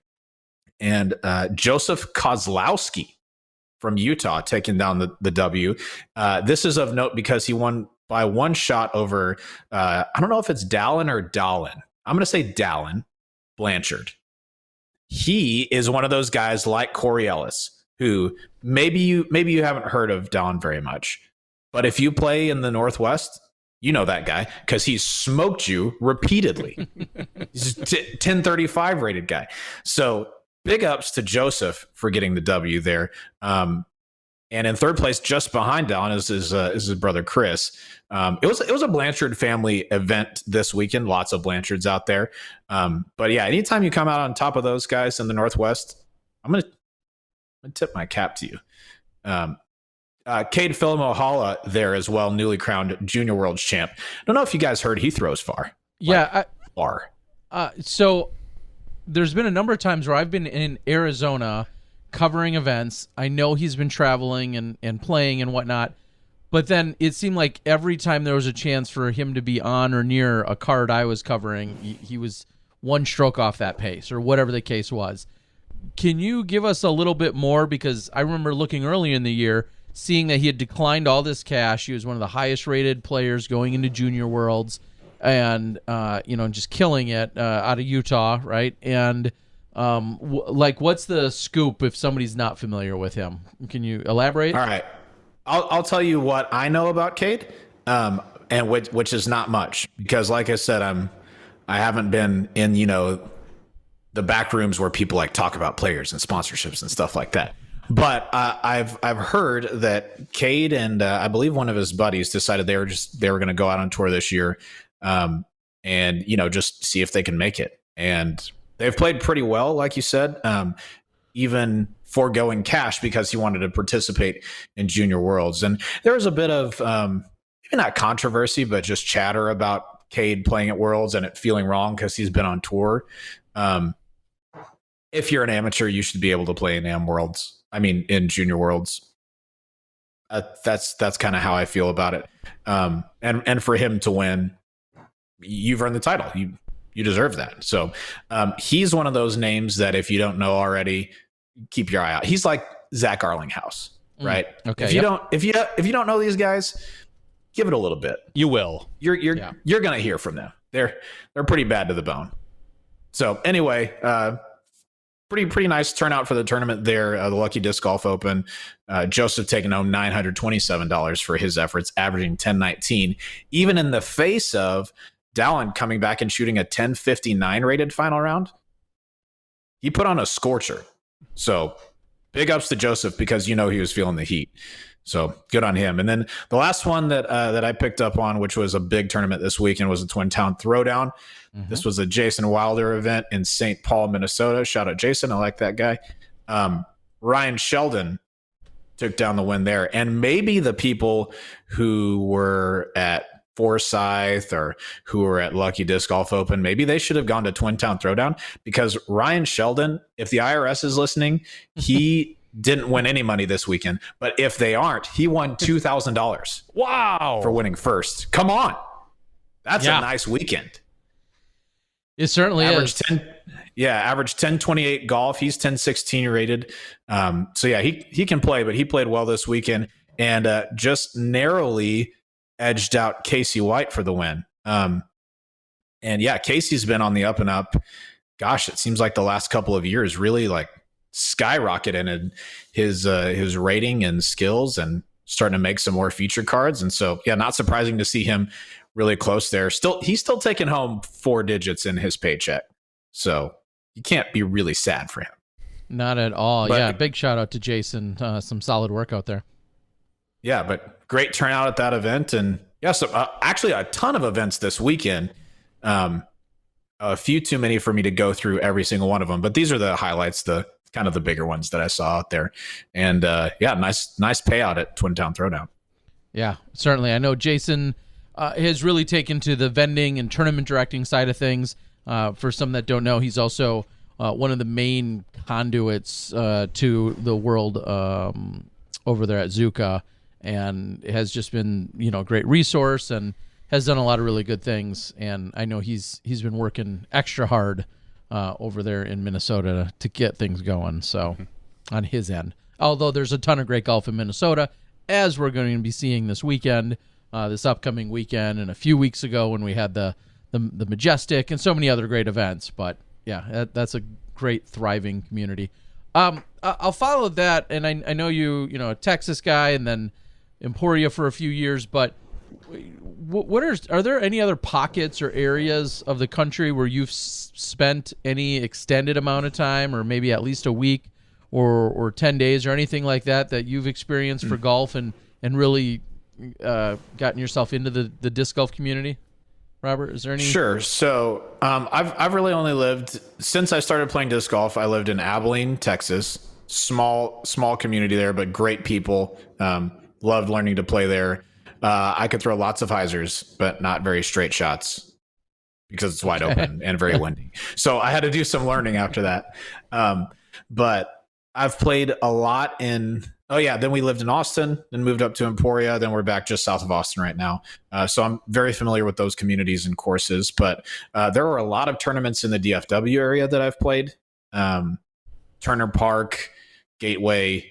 and Joseph Kozlowski from Utah taking down the W. This is of note because he won by one shot over, I don't know if it's Dallin or Dallin. I'm going to say Dallin Blanchard. He is one of those guys like Corey Ellis, who maybe you haven't heard of Dallin very much. But if you play in the Northwest, you know that guy because he's smoked you repeatedly. He's a 1035 rated guy. So big ups to Joseph for getting the W there. And in third place, just behind Dallin, is his brother Chris. It was a Blanchard family event this weekend. Lots of Blanchards out there. But yeah, anytime you come out on top of those guys in the Northwest, I'm gonna tip my cap to you. Cade Philomohala there as well, newly crowned Junior World Champ. Don't know if you guys heard he throws far. Yeah, far. So there's been a number of times where I've been in Arizona covering events. I know he's been traveling and playing and whatnot, but then it seemed like every time there was a chance for him to be on or near a card I was covering, he was one stroke off that pace or whatever the case was. Can you give us a little bit more? Because I remember looking early in the year, seeing that he had declined all this cash. He was one of the highest rated players going into Junior Worlds and, just killing it out of Utah, right? And what's the scoop if somebody's not familiar with him? Can you elaborate? All right. I'll tell you what I know about Cade, and which is not much because, like I said, I haven't been in, the back rooms where people like talk about players and sponsorships and stuff like that. But I've heard that Cade and I believe one of his buddies decided they were going to go out on tour this year, and just see if they can make it. And they've played pretty well, like you said, even foregoing cash because he wanted to participate in Junior Worlds. And there was a bit of maybe not controversy, but just chatter about Cade playing at Worlds and it feeling wrong because he's been on tour. If you're an amateur, you should be able to play in in Junior Worlds. That's kind of how I feel about it. And for him to win, you've earned the title. You deserve that. So he's one of those names that if you don't know already, keep your eye out. He's like Zach Arlinghouse, right? Okay. If you don't know these guys, give it a little bit. You will. You're gonna hear from them. They're pretty bad to the bone. So anyway, pretty nice turnout for the tournament there. The Lucky Disc Golf Open. Joseph taking home $927 for his efforts, averaging 1019, even in the face of Dallin coming back and shooting a 1059 rated final round. He put on a scorcher. So big ups to Joseph because he was feeling the heat. So good on him. And then the last one that I picked up on, which was a big tournament this weekend, was the Twin Town Throwdown. Mm-hmm. This was a Jason Wilder event in St. Paul, Minnesota. Shout out Jason. I like that guy. Ryan Sheldon took down the win there. And maybe the people who were at Forsyth or who were at Lucky Disc Golf Open, maybe they should have gone to Twin Town Throwdown, because Ryan Sheldon, if the IRS is listening, he didn't win any money this weekend. But if they aren't, he won $2,000. Wow. For winning first. Come on. That's a nice weekend. It certainly average is. Average 1028 golf. He's 1016 rated. So yeah, he can play, but he played well this weekend and just narrowly edged out Casey White for the win. And yeah, Casey's been on the up and up. Gosh, it seems like the last couple of years really like skyrocketed in his rating and skills and starting to make some more feature cards. And so yeah, not surprising to see him really close there. He's still taking home 4 digits in his paycheck. So you can't be really sad for him. Not at all. But, yeah, big shout out to Jason. Some solid work out there. Yeah, but great turnout at that event. And yeah, so actually a ton of events this weekend. A few too many for me to go through every single one of them. But these are the highlights, the kind of the bigger ones that I saw out there. And yeah, nice payout at Twin Town Throwdown. Yeah, certainly. I know Jason has really taken to the vending and tournament directing side of things. For some that don't know, he's also one of the main conduits to the world over there at Zuka, and has just been, a great resource and has done a lot of really good things. And I know he's been working extra hard over there in Minnesota to get things going. So on his end, although there's a ton of great golf in Minnesota, as we're going to be seeing this weekend, this upcoming weekend, and a few weeks ago when we had the Majestic and so many other great events. But yeah, that's a great thriving community. I'll follow that, and I know you a Texas guy, and then Emporia for a few years. But are there any other pockets or areas of the country where you've spent any extended amount of time, or maybe at least a week, or 10 days, or anything like that you've experienced for golf and really gotten yourself into the disc golf community? Robert, is there any? Sure. So I've really only lived, since I started playing disc golf, I lived in Abilene, Texas. Small community there, but great people. Loved learning to play there. I could throw lots of hyzers, but not very straight shots because it's wide open and very windy. So I had to do some learning after that. But I've played a lot in... Oh, yeah. Then we lived in Austin, then moved up to Emporia. Then we're back just south of Austin right now. So I'm very familiar with those communities and courses. But there were a lot of tournaments in the DFW area that I've played. Turner Park, Gateway,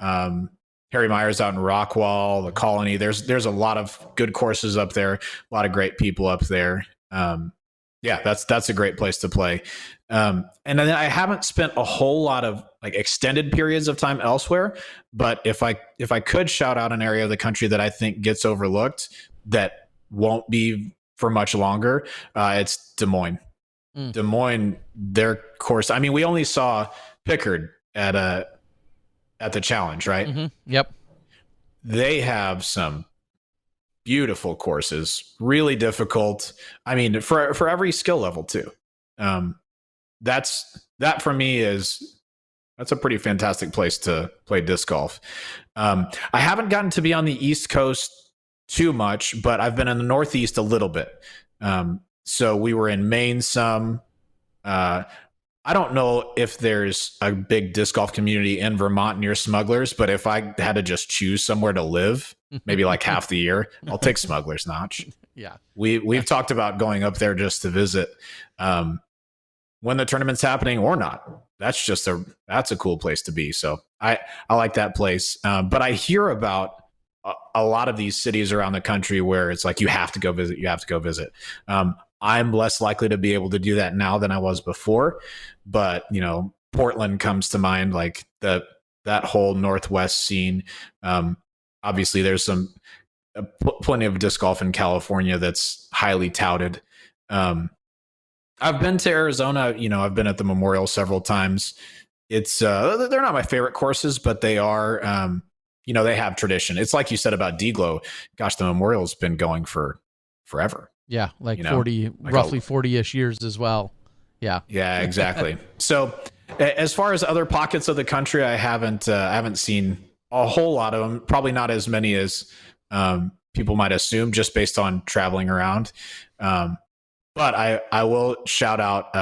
Harry Myers out in Rockwall, the Colony. There's a lot of good courses up there. A lot of great people up there. Yeah, that's a great place to play. And then I haven't spent a whole lot of like extended periods of time elsewhere. But if I could shout out an area of the country that I think gets overlooked that won't be for much longer, it's Des Moines. Des Moines, their course. I mean, we only saw Pickard at the Challenge, right? Mm-hmm. Yep. They have some beautiful courses, really difficult. I mean, for every skill level too. That for me that's a pretty fantastic place to play disc golf. I haven't gotten to be on the East Coast too much, but I've been in the Northeast a little bit. So we were in Maine some. I don't know if there's a big disc golf community in Vermont near Smugglers, but if I had to just choose somewhere to live, maybe like half the year, I'll take Smugglers Notch. Yeah. We've talked about going up there just to visit when the tournament's happening or not. That's a cool place to be. So I like that place. But I hear about a lot of these cities around the country where it's like, you have to go visit. I'm less likely to be able to do that now than I was before, but Portland comes to mind, like that whole Northwest scene. Obviously there's some plenty of disc golf in California that's highly touted. I've been to Arizona, I've been at the Memorial several times. It's they're not my favorite courses, but they are they have tradition. It's like you said about D-Glow. Gosh, the Memorial's been going for forever. Yeah, like 40, roughly 40-ish years as well. Yeah. Yeah, exactly. So as far as other pockets of the country, I haven't seen a whole lot of them. Probably not as many as people might assume just based on traveling around. But I will shout out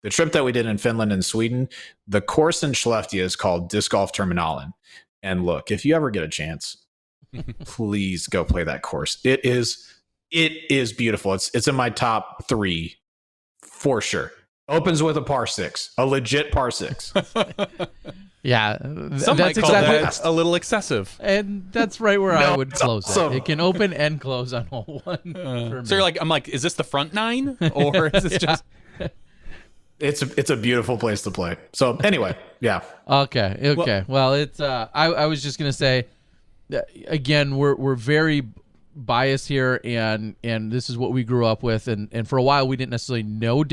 the trip that we did in Finland and Sweden. The course in Skellefteå is called Disc Golf Terminalen. And look, if you ever get a chance, please go play that course. It is beautiful. It's in my top 3 for sure. Opens with a par 6, a legit par 6. Yeah, Some might call that a little excessive. And that's right where I would close awesome. it. It can open and close on hole 1. So I'm like, is this the front 9 or is this just? It's a beautiful place to play. So anyway, yeah. Okay. Well, it's I was just gonna say, again, we're very biased here, and this is what we grew up with, and for a while we didn't necessarily know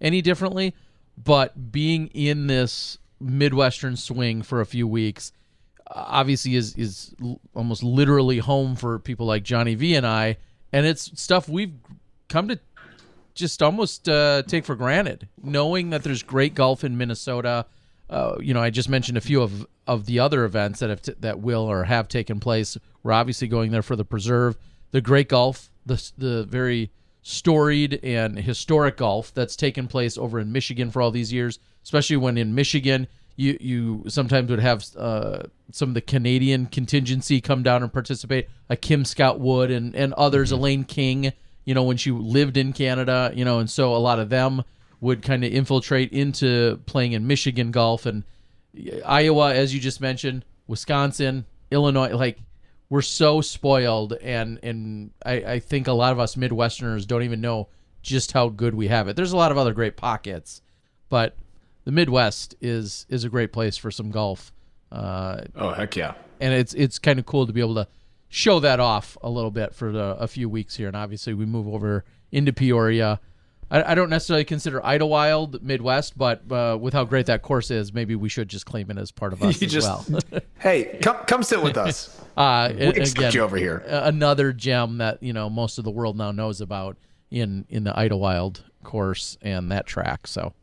any differently, but being in this Midwestern swing for a few weeks obviously is almost literally home for people like Johnny V and I, and it's stuff we've come to just almost take for granted, knowing that there's great golf in Minnesota. I just mentioned a few of the other events that will or have taken place. We're obviously going there for the preserve, the great golf, the very storied and historic golf that's taken place over in Michigan for all these years, especially when in Michigan you sometimes would have some of the Canadian contingency come down and participate, like Kim Scott Wood and others, Elaine King, when she lived in Canada, and so a lot of them would kind of infiltrate into playing in Michigan golf, and Iowa, as you just mentioned, Wisconsin, Illinois, like we're so spoiled, and I think a lot of us Midwesterners don't even know just how good we have it. There's a lot of other great pockets, but the Midwest is a great place for some golf. Oh, heck yeah. And it's kind of cool to be able to show that off a little bit for a few weeks here, and obviously we move over into Peoria. I don't necessarily consider Idlewild Midwest, but with how great that course is, maybe we should just claim it as part of us well. Hey, come sit with us. We expect you over here. Another gem that most of the world now knows about in the Idlewild course and that track. So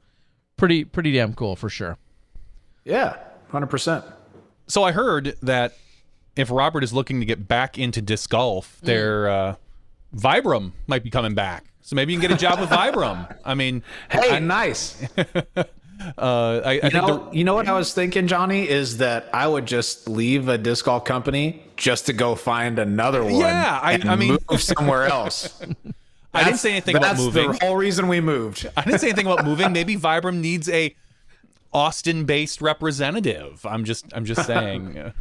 pretty damn cool for sure. Yeah, 100%. So I heard that if Robert is looking to get back into disc golf, their Vibram might be coming back. So maybe you can get a job with Vibram. I mean, hey, nice. I think you know what I was thinking, Johnny, is that I would just leave a disc golf company just to go find another one. Yeah, I mean, move somewhere else. I didn't say anything about moving. That's the whole reason we moved. I didn't say anything about moving. Maybe Vibram needs a Austin-based representative. I'm just saying.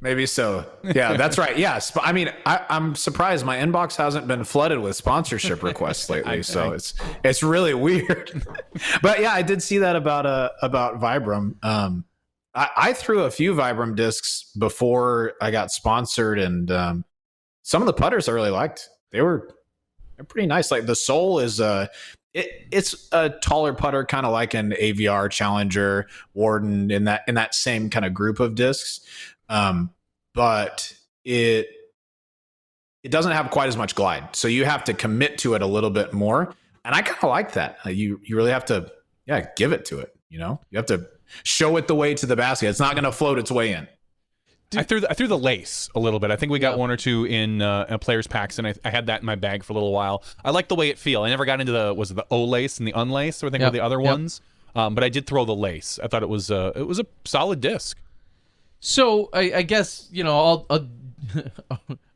Maybe so. Yeah, that's right. Yes. I mean, I'm surprised my inbox hasn't been flooded with sponsorship requests lately. So it's really weird. But yeah, I did see that about Vibram. I threw a few Vibram discs before I got sponsored, and some of the putters I really liked. They're pretty nice. Like the Soul is it's a taller putter, kind of like an AVR Challenger, Warden, in that same kind of group of discs. But it doesn't have quite as much glide, so you have to commit to it a little bit more. And I kind of like that. You really have to, give it to it. You have to show it the way to the basket. It's not going to float its way in. I threw the lace a little bit. I think we got one or two in players packs, and I had that in my bag for a little while. I like the way it feels. I never got into the O lace and the unlace, or I think were the other ones. But I did throw the lace. I thought it was a solid disc. So I guess all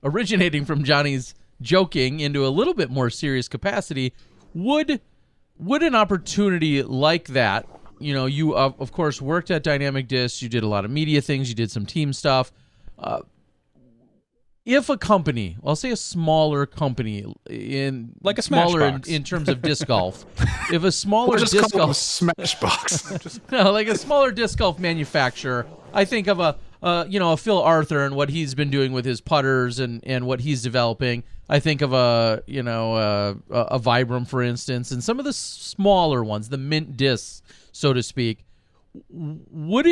originating from Johnny's joking into a little bit more serious capacity, would an opportunity like that? You of course worked at Dynamic Discs. You did a lot of media things. You did some team stuff. If a company, I'll say a smaller company, in like a smaller Smashbox in terms of disc golf, if a smaller disc golf Smashbox, like a smaller disc golf manufacturer, I think of a Phil Arthur and what he's been doing with his putters and what he's developing. I think of a Vibram, for instance, and some of the smaller ones, the mint discs, so to speak. Would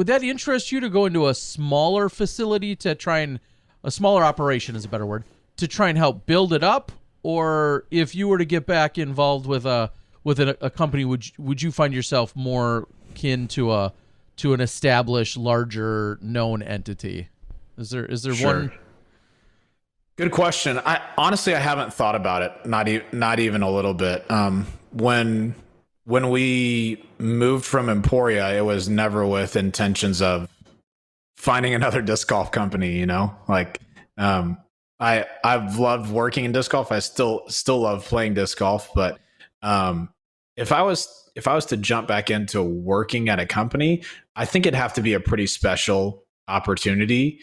that interest you to go into a smaller facility to try and a smaller operation is a better word to try and help build it up? Or if you were to get back involved with a company, would you find yourself more kin to an established, larger known entity? Is there Sure. one? Good question. I honestly, I haven't thought about it. Not even a little bit. When we moved from Emporia, it was never with intentions of finding another disc golf company. You know, like I've loved working in disc golf. I still love playing disc golf. But if I was to jump back into working at a company, I think it'd have to be a pretty special opportunity.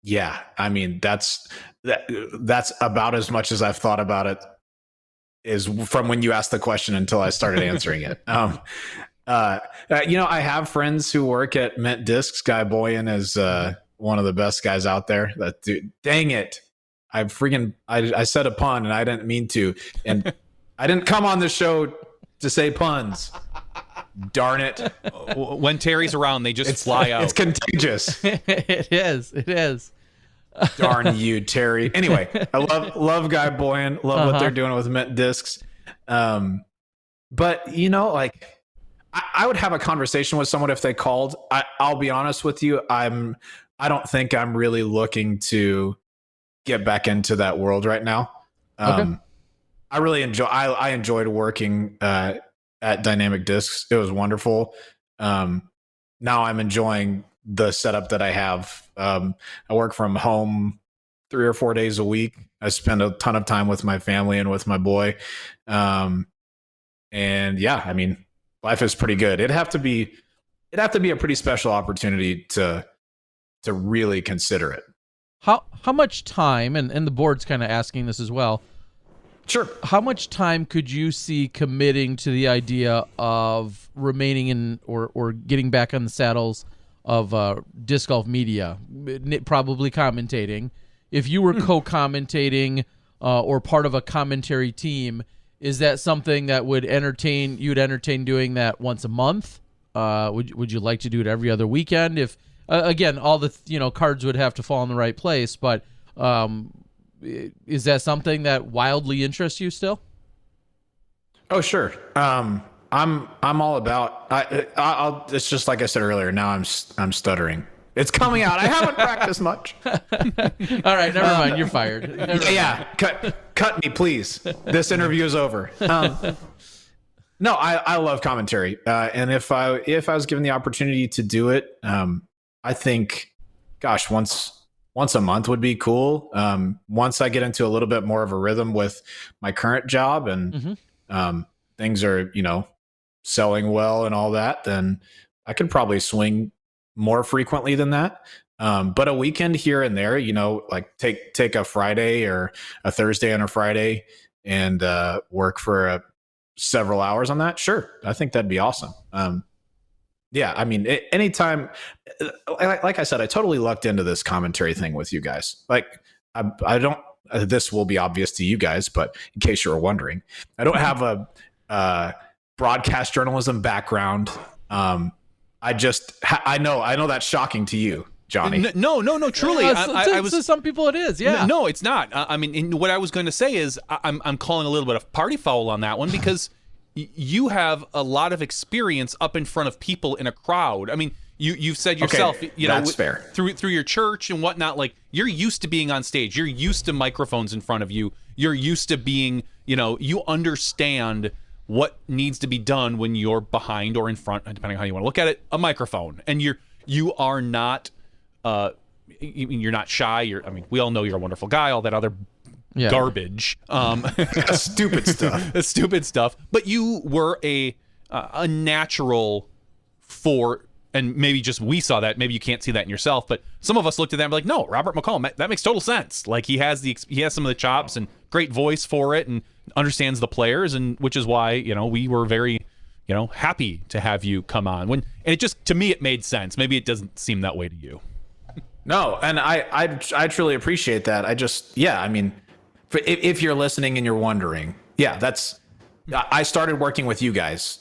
Yeah, I mean that's about as much as I've thought about it is from when you asked the question until I started answering it. I have friends who work at Mint Discs. Guy Boyan is one of the best guys out there. That dude, dang it, I said a pun and I didn't mean to, and I didn't come on the show to say puns. Darn it. When Terry's around, they just fly out. It's contagious. It is. Darn you, Terry. Anyway, I love Guy Boyan. Love what they're doing with Mint Discs. But like I would have a conversation with someone if they called. I'll be honest with you. I don't think I'm really looking to get back into that world right now. Okay. I really I enjoyed working at Dynamic Discs. It was wonderful. Now I'm enjoying the setup that I have. I work from home 3 or 4 days a week. I spend a ton of time with my family and with my boy. And yeah, I mean, life is pretty good. It'd have to be a pretty special opportunity to really consider it. How much time, and the board's kind of asking this as well. Sure. How much time could you see committing to the idea of remaining in or getting back on the saddles of disc golf media, probably commentating? If you were co-commentating or part of a commentary team, is that something that you'd entertain doing that once a month? Would you like to do it every other weekend? If again, all the cards would have to fall in the right place, but is that something that wildly interests you still? Oh, sure. I'm all about. I'll. It's just like I said earlier. Now I'm stuttering. It's coming out. I haven't practiced much. All right, never mind. You're fired. Yeah, cut me, please. This interview is over. No, I love commentary, and if I was given the opportunity to do it, I think, gosh, once a month would be cool. Once I get into a little bit more of a rhythm with my current job and things are, selling well and all that, then I could probably swing more frequently than that. But a weekend here and there, like take a Friday or a Thursday and a Friday and work for several hours on that. Sure. I think that'd be awesome. Yeah, I mean, anytime, like I said, I totally lucked into this commentary thing with you guys. Like, I don't, this will be obvious to you guys, but in case you were wondering, I don't have a broadcast journalism background. I know that's shocking to you, Johnny. No, truly. To some people it is, yeah. No, it's not. I mean, what I was going to say is I'm calling a little bit of party foul on that one because you have a lot of experience up in front of people in a crowd. I mean, you've said yourself, that's fair. Through your church and whatnot, like you're used to being on stage. You're used to microphones in front of you. You're used to being, you understand what needs to be done when you're behind or in front, depending on how you want to look at it, a microphone. And you are not, you're not shy. We all know you're a wonderful guy, all that other garbage, stupid stuff. But you were a natural for, and maybe just we saw that. Maybe you can't see that in yourself, but some of us looked at that and were like, no, Robert McCollum, that makes total sense. Like he has some of the chops and great voice for it, and understands the players, and which is why we were very happy to have you come on. And it just, to me, it made sense. Maybe it doesn't seem that way to you. No, and I truly appreciate that. If you're listening and you're wondering, I started working with you guys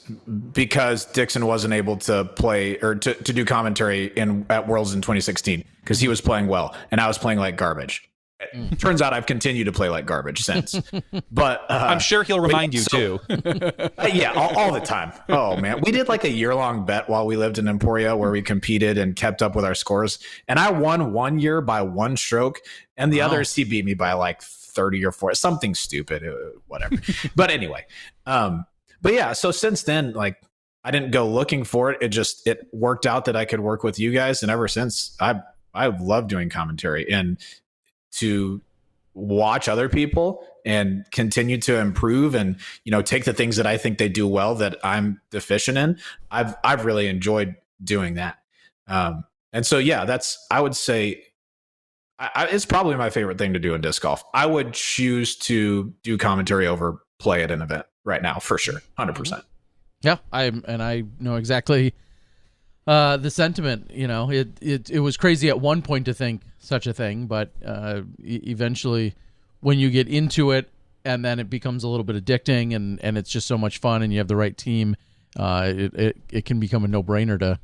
because Dixon wasn't able to play or to do commentary at Worlds in 2016 because he was playing well and I was playing like garbage. Turns out I've continued to play like garbage since. But I'm sure he'll remind you too. Yeah, all the time. Oh man, we did like a year-long bet while we lived in Emporia where we competed and kept up with our scores. And I won one year by 1 stroke, and the others he beat me by like 30 or 40, something stupid, whatever. But anyway, but yeah. So since then, like I didn't go looking for it. It worked out that I could work with you guys, and ever since I love doing commentary and to watch other people and continue to improve and, take the things that I think they do well that I'm deficient in. I've really enjoyed doing that. And so, yeah, I would say it's probably my favorite thing to do in disc golf. I would choose to do commentary over play at an event right now, for sure. 100%. Yeah. I know exactly the sentiment. It was crazy at one point to think such a thing, but eventually when you get into it and then it becomes a little bit addicting and it's just so much fun and you have the right team, it can become a no-brainer to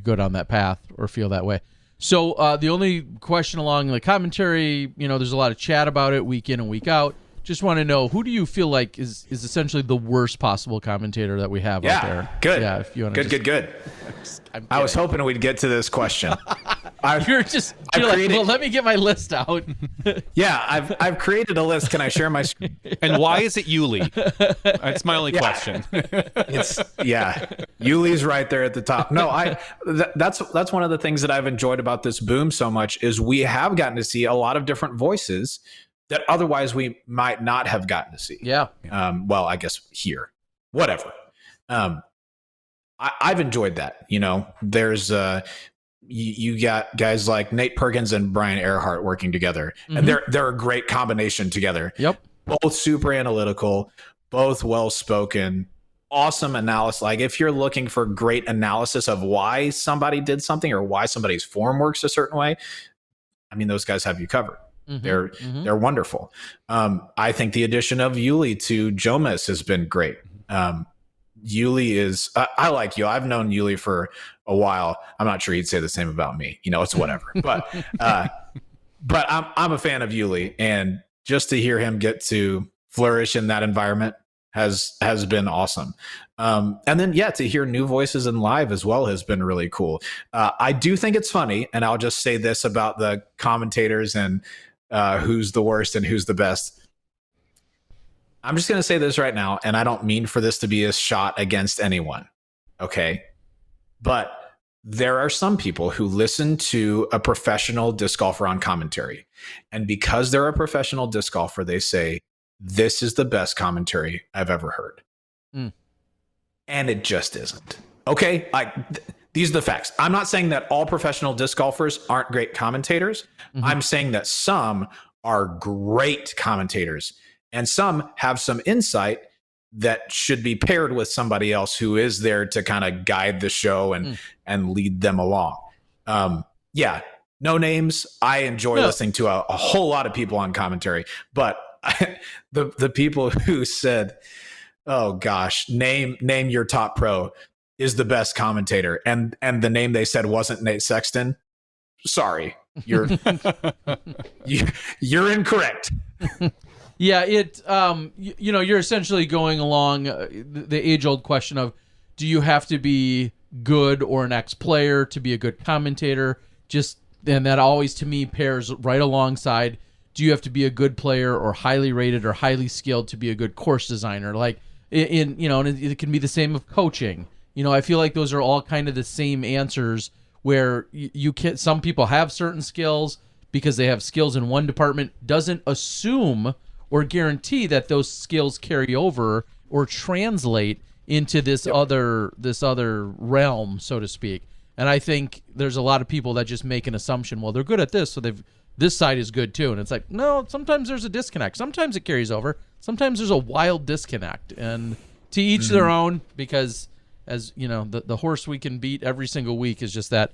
go down that path or feel that way. So the only question along the commentary, there's a lot of chat about it week in and week out. Just want to know, who do you feel like is essentially the worst possible commentator that we have out there? Good. Yeah, if you want to good. I was hoping we'd get to this question. You're like, well, let me get my list out. Yeah, I've created a list. Can I share my screen? And why is it Yuli? That's my only question. Yuli's right there at the top. No, that's one of the things that I've enjoyed about this boom so much is we have gotten to see a lot of different voices that otherwise we might not have gotten to see. Yeah. Well, I guess here, whatever. I've enjoyed that. There's you got guys like Nate Perkins and Brian Earhart working together, and they're a great combination together. Yep. Both super analytical, both well spoken, awesome analysis. Like if you're looking for great analysis of why somebody did something or why somebody's form works a certain way, I mean, those guys have you covered. They're wonderful. I think the addition of Yuli to Jomis has been great. Yuli is I like you. I've known Yuli for a while. I'm not sure he'd say the same about me. It's whatever. But I'm a fan of Yuli, and just to hear him get to flourish in that environment has been awesome. And then to hear new voices in live as well has been really cool. I do think it's funny, and I'll just say this about the commentators and who's the worst and who's the best. I'm just going to say this right now, and I don't mean for this to be a shot against anyone, okay? But there are some people who listen to a professional disc golfer on commentary, and because they're a professional disc golfer, they say, this is the best commentary I've ever heard. And it just isn't. Okay? These are the facts. I'm not saying that all professional disc golfers aren't great commentators. I'm saying that some are great commentators, and some have some insight that should be paired with somebody else who is there to kind of guide the show and lead them along. No names. I enjoy listening to a whole lot of people on commentary, but the people who said, oh gosh, name your top pro is the best commentator, and the name they said wasn't Nate Sexton. Sorry, you're incorrect. Yeah, you're essentially going along the age-old question of, do you have to be good or an ex-player to be a good commentator? And that always, to me, pairs right alongside, do you have to be a good player or highly rated or highly skilled to be a good course designer? Like, and it can be the same of coaching. I feel like those are all kind of the same answers where some people have certain skills because they have skills in one department, doesn't assume or guarantee that those skills carry over or translate into this other realm, so to speak. And I think there's a lot of people that just make an assumption, well, they're good at this, so this side is good too. And it's like, no, sometimes there's a disconnect. Sometimes it carries over. Sometimes there's a wild disconnect. And to each their own, because as the horse we can beat every single week is just that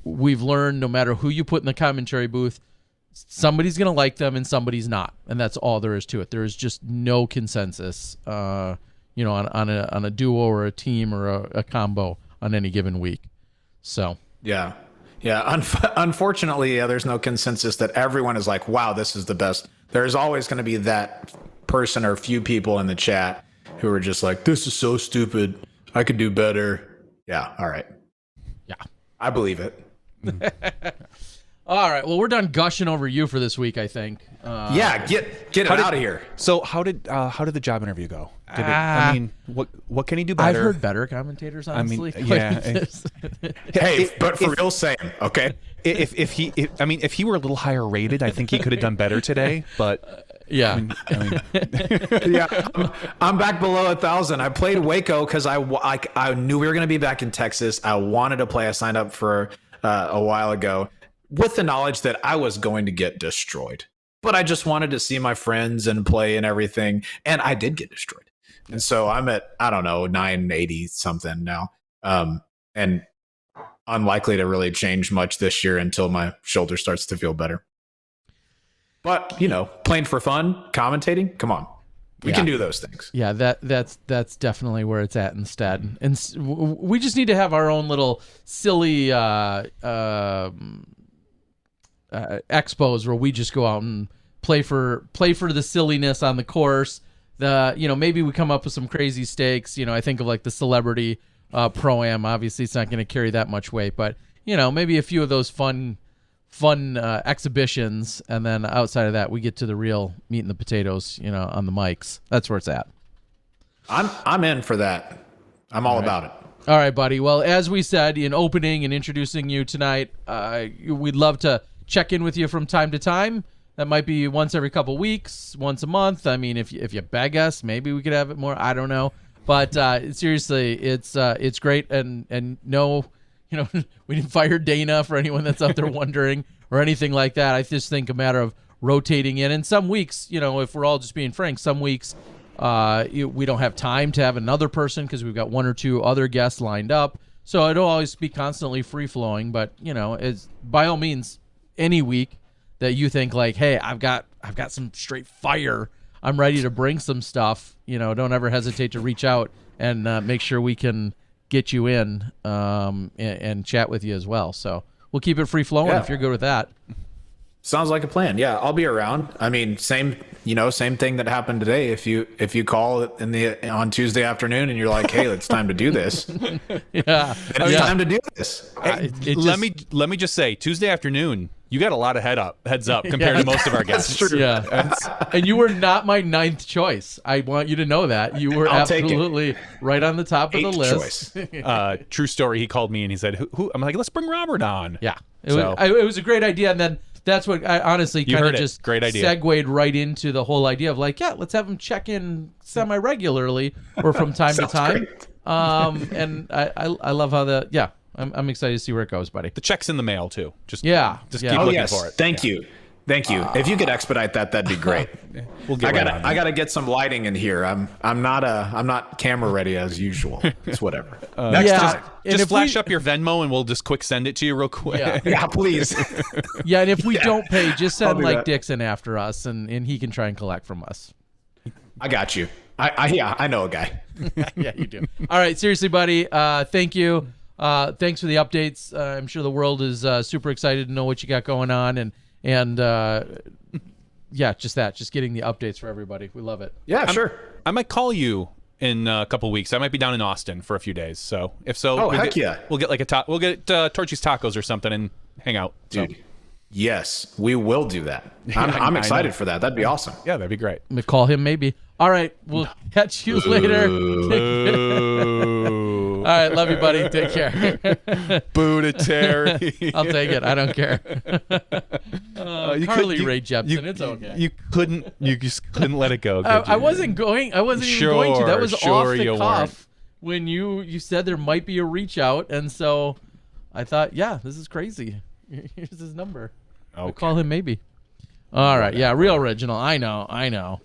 we've learned no matter who you put in the commentary booth, somebody's going to like them and somebody's not. And that's all there is to it. There is just no consensus, on a duo or a team or a combo on any given week. So, yeah. Yeah, unfortunately, there's no consensus that everyone is like, wow, this is the best. There's always going to be that person or few people in the chat who are just like, this is so stupid. I could do better. Yeah, all right. Yeah. I believe it. All right. Well, we're done gushing over you for this week, I think. Yeah, get it out of here. So how did the job interview go? I mean, what can he do better? I've heard better commentators, honestly. I mean, yeah. Hey, but for real, same. Okay. If he were a little higher rated, I think he could have done better today. But yeah, I mean yeah, I'm back below 1,000. I played Waco because I knew we were going to be back in Texas. I wanted to play. I signed up for a while ago with the knowledge that I was going to get destroyed. But I just wanted to see my friends and play and everything, and I did get destroyed. And so I'm at, I don't know, 980 something now, and unlikely to really change much this year until my shoulder starts to feel better. But, you know, playing for fun, commentating, come on. We can do those things. Yeah, that's definitely where it's at instead. And we just need to have our own little silly expos where we just go out and play for the silliness on the course. Maybe we come up with some crazy stakes. I think of like the celebrity pro-am. Obviously, it's not going to carry that much weight, but maybe a few of those fun exhibitions, and then outside of that, we get to the real meat and the potatoes. On the mics. That's where it's at. I'm in for that. I'm all about it. All right, buddy. Well, as we said in opening and introducing you tonight, we'd love to check in with you from time to time. That might be once every couple weeks, once a month. I mean, if you beg us, maybe we could have it more. I don't know, but seriously, it's great. And no, we didn't fire Dana for anyone that's out there wondering or anything like that. I just think a matter of rotating in. And some weeks, if we're all just being frank, some weeks we don't have time to have another person because we've got one or two other guests lined up. So it'll always be constantly free flowing. But it's by all means any week that you think like, hey, I've got some straight fire, I'm ready to bring some stuff, don't ever hesitate to reach out and make sure we can get you in and chat with you as well. So we'll keep it free flowing if you're good with that. Sounds like a plan. Yeah, I'll be around. I mean, same thing that happened today. If you call on Tuesday afternoon and you're like, hey, it's time to do this. It's time to do this. Let me just say, Tuesday afternoon, you got a lot of heads up compared to most of our guests. That's true. Yeah. And you were not my 9th choice. I want you to know that. You were absolutely right on the top of the list. Choice. True story. He called me and he said, who? I'm like, let's bring Robert on. Yeah. It was a great idea. And then that's what I honestly kind of just great idea. Segued right into the whole idea of like, let's have him check in semi-regularly or from time to time. And I love how I'm excited to see where it goes, buddy. The check's in the mail too. Just keep looking for it. Thank you. If you could expedite that, that'd be great. We'll get I gotta get some lighting in here. I'm not camera ready as usual. It's whatever. Next time. Just flash up your Venmo and we'll just quick send it to you real quick. Yeah, please. Yeah, and if we don't pay, just send like Dixon after us, and he can try and collect from us. I got you. I know a guy. Yeah, you do. All right, seriously, buddy. Thank you. Thanks for the updates. I'm sure the world is super excited to know what you got going on, and just getting the updates for everybody. We love it. Yeah, sure. I might call you in a couple weeks. I might be down in Austin for a few days. So if so, we'll get like we'll get Torchy's Tacos or something and hang out. Dude. So. Yes, we will do that. I'm excited for that. That'd be awesome. Yeah, that'd be great. I'm gonna call him maybe. All right, we'll catch you later. All right, love you, buddy. Take care. Boo to Terry. I'll take it. I don't care. Carly Rae Jepsen. It's okay. You just couldn't let it go. I wasn't going. I wasn't even going to. That was off the cuff when you said there might be a reach out, and so I thought, this is crazy. Here's his number. Okay. I'll call him maybe. All right. Yeah, real original. I know.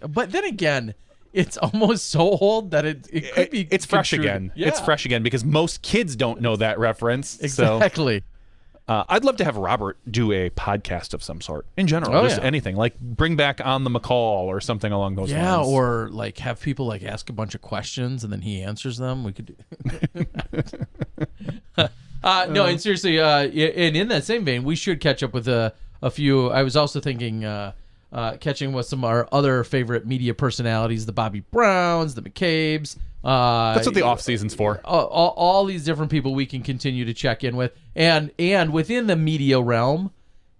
But then again, it's almost so old that it could be. It's fresh again. Yeah. It's fresh again because most kids don't know that reference. Exactly. So, I'd love to have Robert do a podcast of some sort in general. Anything like bring back On the McCall or something along those lines. Yeah, or like have people like ask a bunch of questions and then he answers them. We could do. No, and seriously, and in that same vein, we should catch up with a few. I was also thinking catching with some of our other favorite media personalities, the Bobby Browns, the McCabe's. That's what the off season's for. All these different people we can continue to check in with, and within the media realm.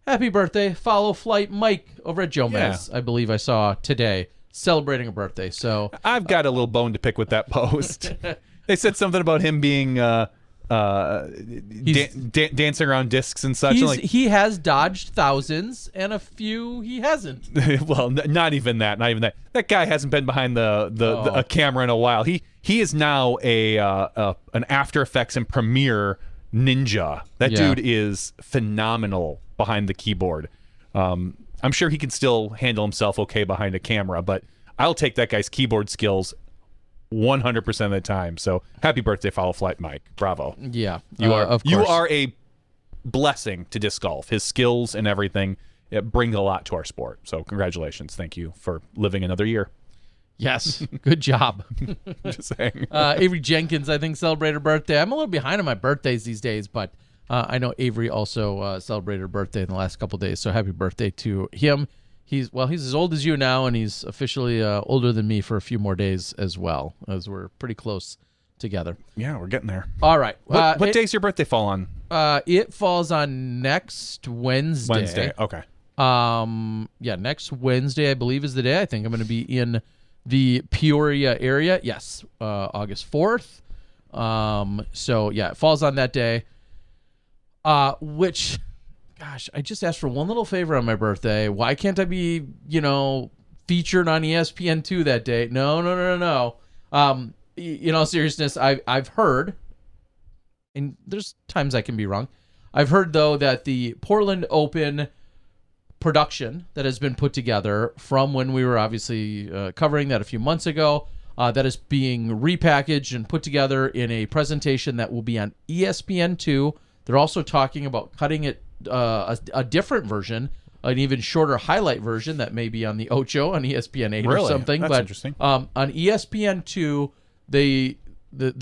Happy birthday, Follow Flight Mike over at Jomez. I believe I saw today celebrating a birthday. So I've got a little bone to pick with that post. They said something about him being dancing around discs and such. He has dodged thousands, and a few he hasn't. Well, not even that. Not even that. That guy hasn't been behind a camera in a while. He is now an After Effects and Premiere ninja. That dude is phenomenal behind the keyboard. I'm sure he can still handle himself okay behind a camera, but I'll take that guy's keyboard skills 100% of the time. So happy birthday, Follow Flight Mike. Bravo. Yeah. You are of course. you are a blessing to disc golf. His skills and everything, it brings a lot to our sport. So congratulations. Thank you for living another year. Yes. Good job. Just saying. Avery Jenkins, I think, celebrated her birthday. I'm a little behind on my birthdays these days, but I know Avery also celebrated her birthday in the last couple of days. So happy birthday to him. He's as old as you now, and he's officially older than me for a few more days as well, as we're pretty close together. Yeah, we're getting there. All right. What day's your birthday fall on? It falls on next Wednesday. Wednesday. Okay. Next Wednesday, I believe, is the day. I think I'm going to be in the Peoria area. Yes, August 4th. It falls on that day. Which, gosh, I just asked for one little favor on my birthday. Why can't I be, featured on ESPN2 that day? No. In all seriousness, I've heard, and there's times I can be wrong. I've heard, though, that the Portland Open production that has been put together from when we were obviously covering that a few months ago, that is being repackaged and put together in a presentation that will be on ESPN2. They're also talking about cutting it a different version, an even shorter highlight version that may be on the Ocho on ESPN8 or something. That's interesting. On ESPN2, they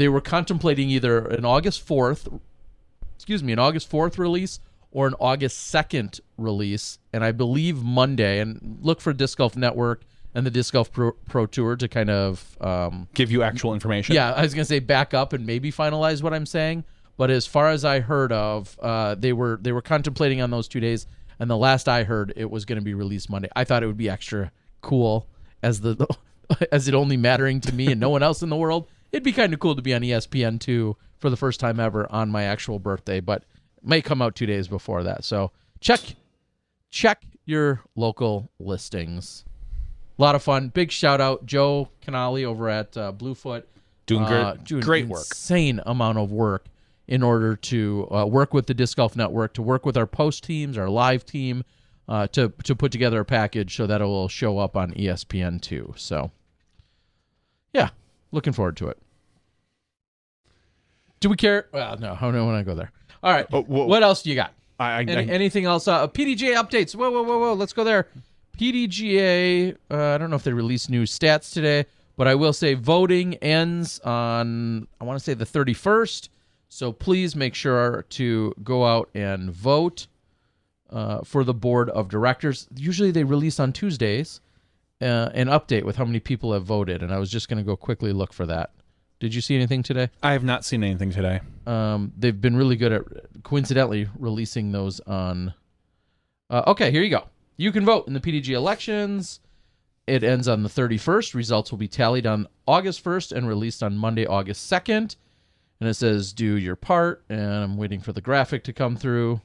were contemplating either an August 4th release or an August 2nd release, and I believe Monday. And look for Disc Golf Network and the Disc Golf Pro Tour to kind of give you actual information. Yeah, I was going to say back up and maybe finalize what I'm saying. But as far as I heard of, they were contemplating on those 2 days, and the last I heard, it was going to be released Monday. I thought it would be extra cool as it only mattering to me and no one else in the world. It'd be kind of cool to be on ESPN2 for the first time ever on my actual birthday, but it may come out 2 days before that. So check your local listings. A lot of fun. Big shout out Joe Canali over at Bluefoot. Doing great work. Insane amount of work in order to work with the Disc Golf Network, to work with our post teams, our live team, to put together a package so that it will show up on ESPN2. So, yeah, looking forward to it. Do we care? Well, no, I don't want to go there. All right, what else do you got? Anything else? PDGA updates. Whoa, let's go there. PDGA, I don't know if they released new stats today, but I will say voting ends on, I want to say the 31st. So please make sure to go out and vote for the board of directors. Usually they release on Tuesdays an update with how many people have voted, and I was just going to go quickly look for that. Did you see anything today? I have not seen anything today. They've been really good at, coincidentally, releasing those on... okay, here you go. You can vote in the PDG elections. It ends on the 31st. Results will be tallied on August 1st and released on Monday, August 2nd. And it says, do your part, and I'm waiting for the graphic to come through.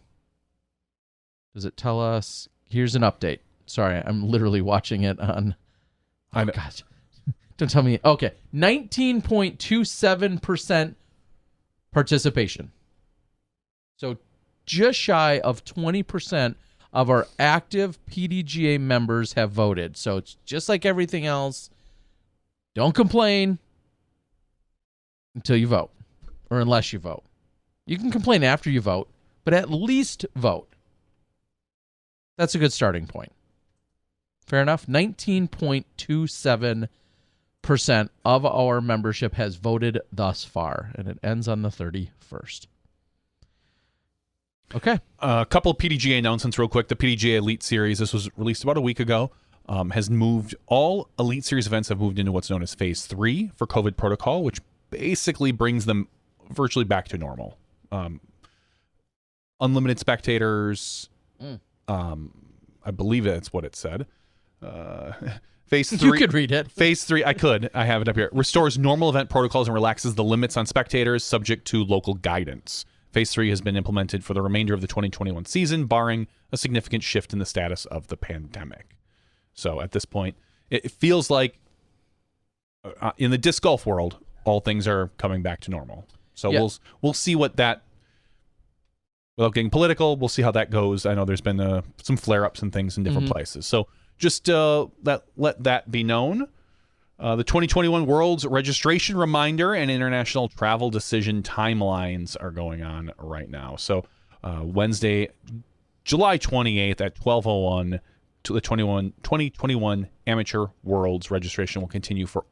Does it tell us? Here's an update. Sorry, I'm literally watching it on... Oh, God. Don't tell me. Okay, 19.27% participation. So just shy of 20% of our active PDGA members have voted. So it's just like everything else. Don't complain until you vote. Or unless you vote. You can complain after you vote, but at least vote. That's a good starting point. Fair enough? 19.27% of our membership has voted thus far, and it ends on the 31st. Okay. A couple of PDGA announcements real quick. The PDGA Elite Series, this was released about a week ago, has moved, all Elite Series events have moved into what's known as Phase 3 for COVID protocol, which basically brings them virtually back to normal. Unlimited spectators, I believe that's what it said. Phase 3. You could read it. Phase 3, I could. I have it up here. Restores normal event protocols and relaxes the limits on spectators subject to local guidance. Phase 3 has been implemented for the remainder of the 2021 season, barring a significant shift in the status of the pandemic. So at this point, it feels like in the disc golf world, all things are coming back to normal. So we'll see what that, without getting political, we'll see how that goes. I know there's been some flare-ups and things in different places. So just let that be known. The 2021 World's registration reminder and international travel decision timelines are going on right now. So Wednesday, July 28th at 12:01, to the 2021 Amateur Worlds registration will continue for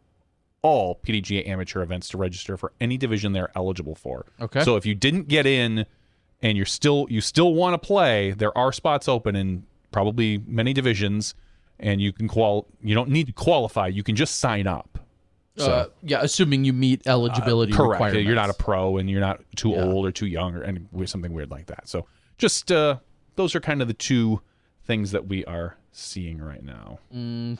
all PDGA amateur events to register for any division they're eligible for. Okay. So if you didn't get in and you still want to play, there are spots open in probably many divisions. And you can you don't need to qualify. You can just sign up. So, assuming you meet eligibility correct. requirements. You're not a pro and you're not too old or too young or something weird like that. So just those are kind of the two things that we are seeing right now.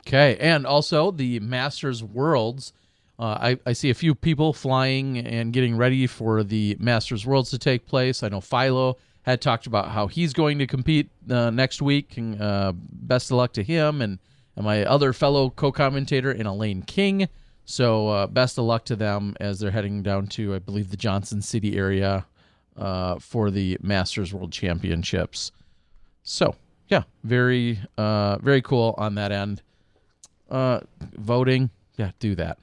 Okay. And also the Masters Worlds. I see a few people flying and getting ready for the Masters Worlds to take place. I know Philo had talked about how he's going to compete next week. And, best of luck to him and my other fellow co-commentator in Elaine King. So best of luck to them as they're heading down to, I believe, the Johnson City area for the Masters World Championships. So, yeah, very cool on that end. Voting, do that.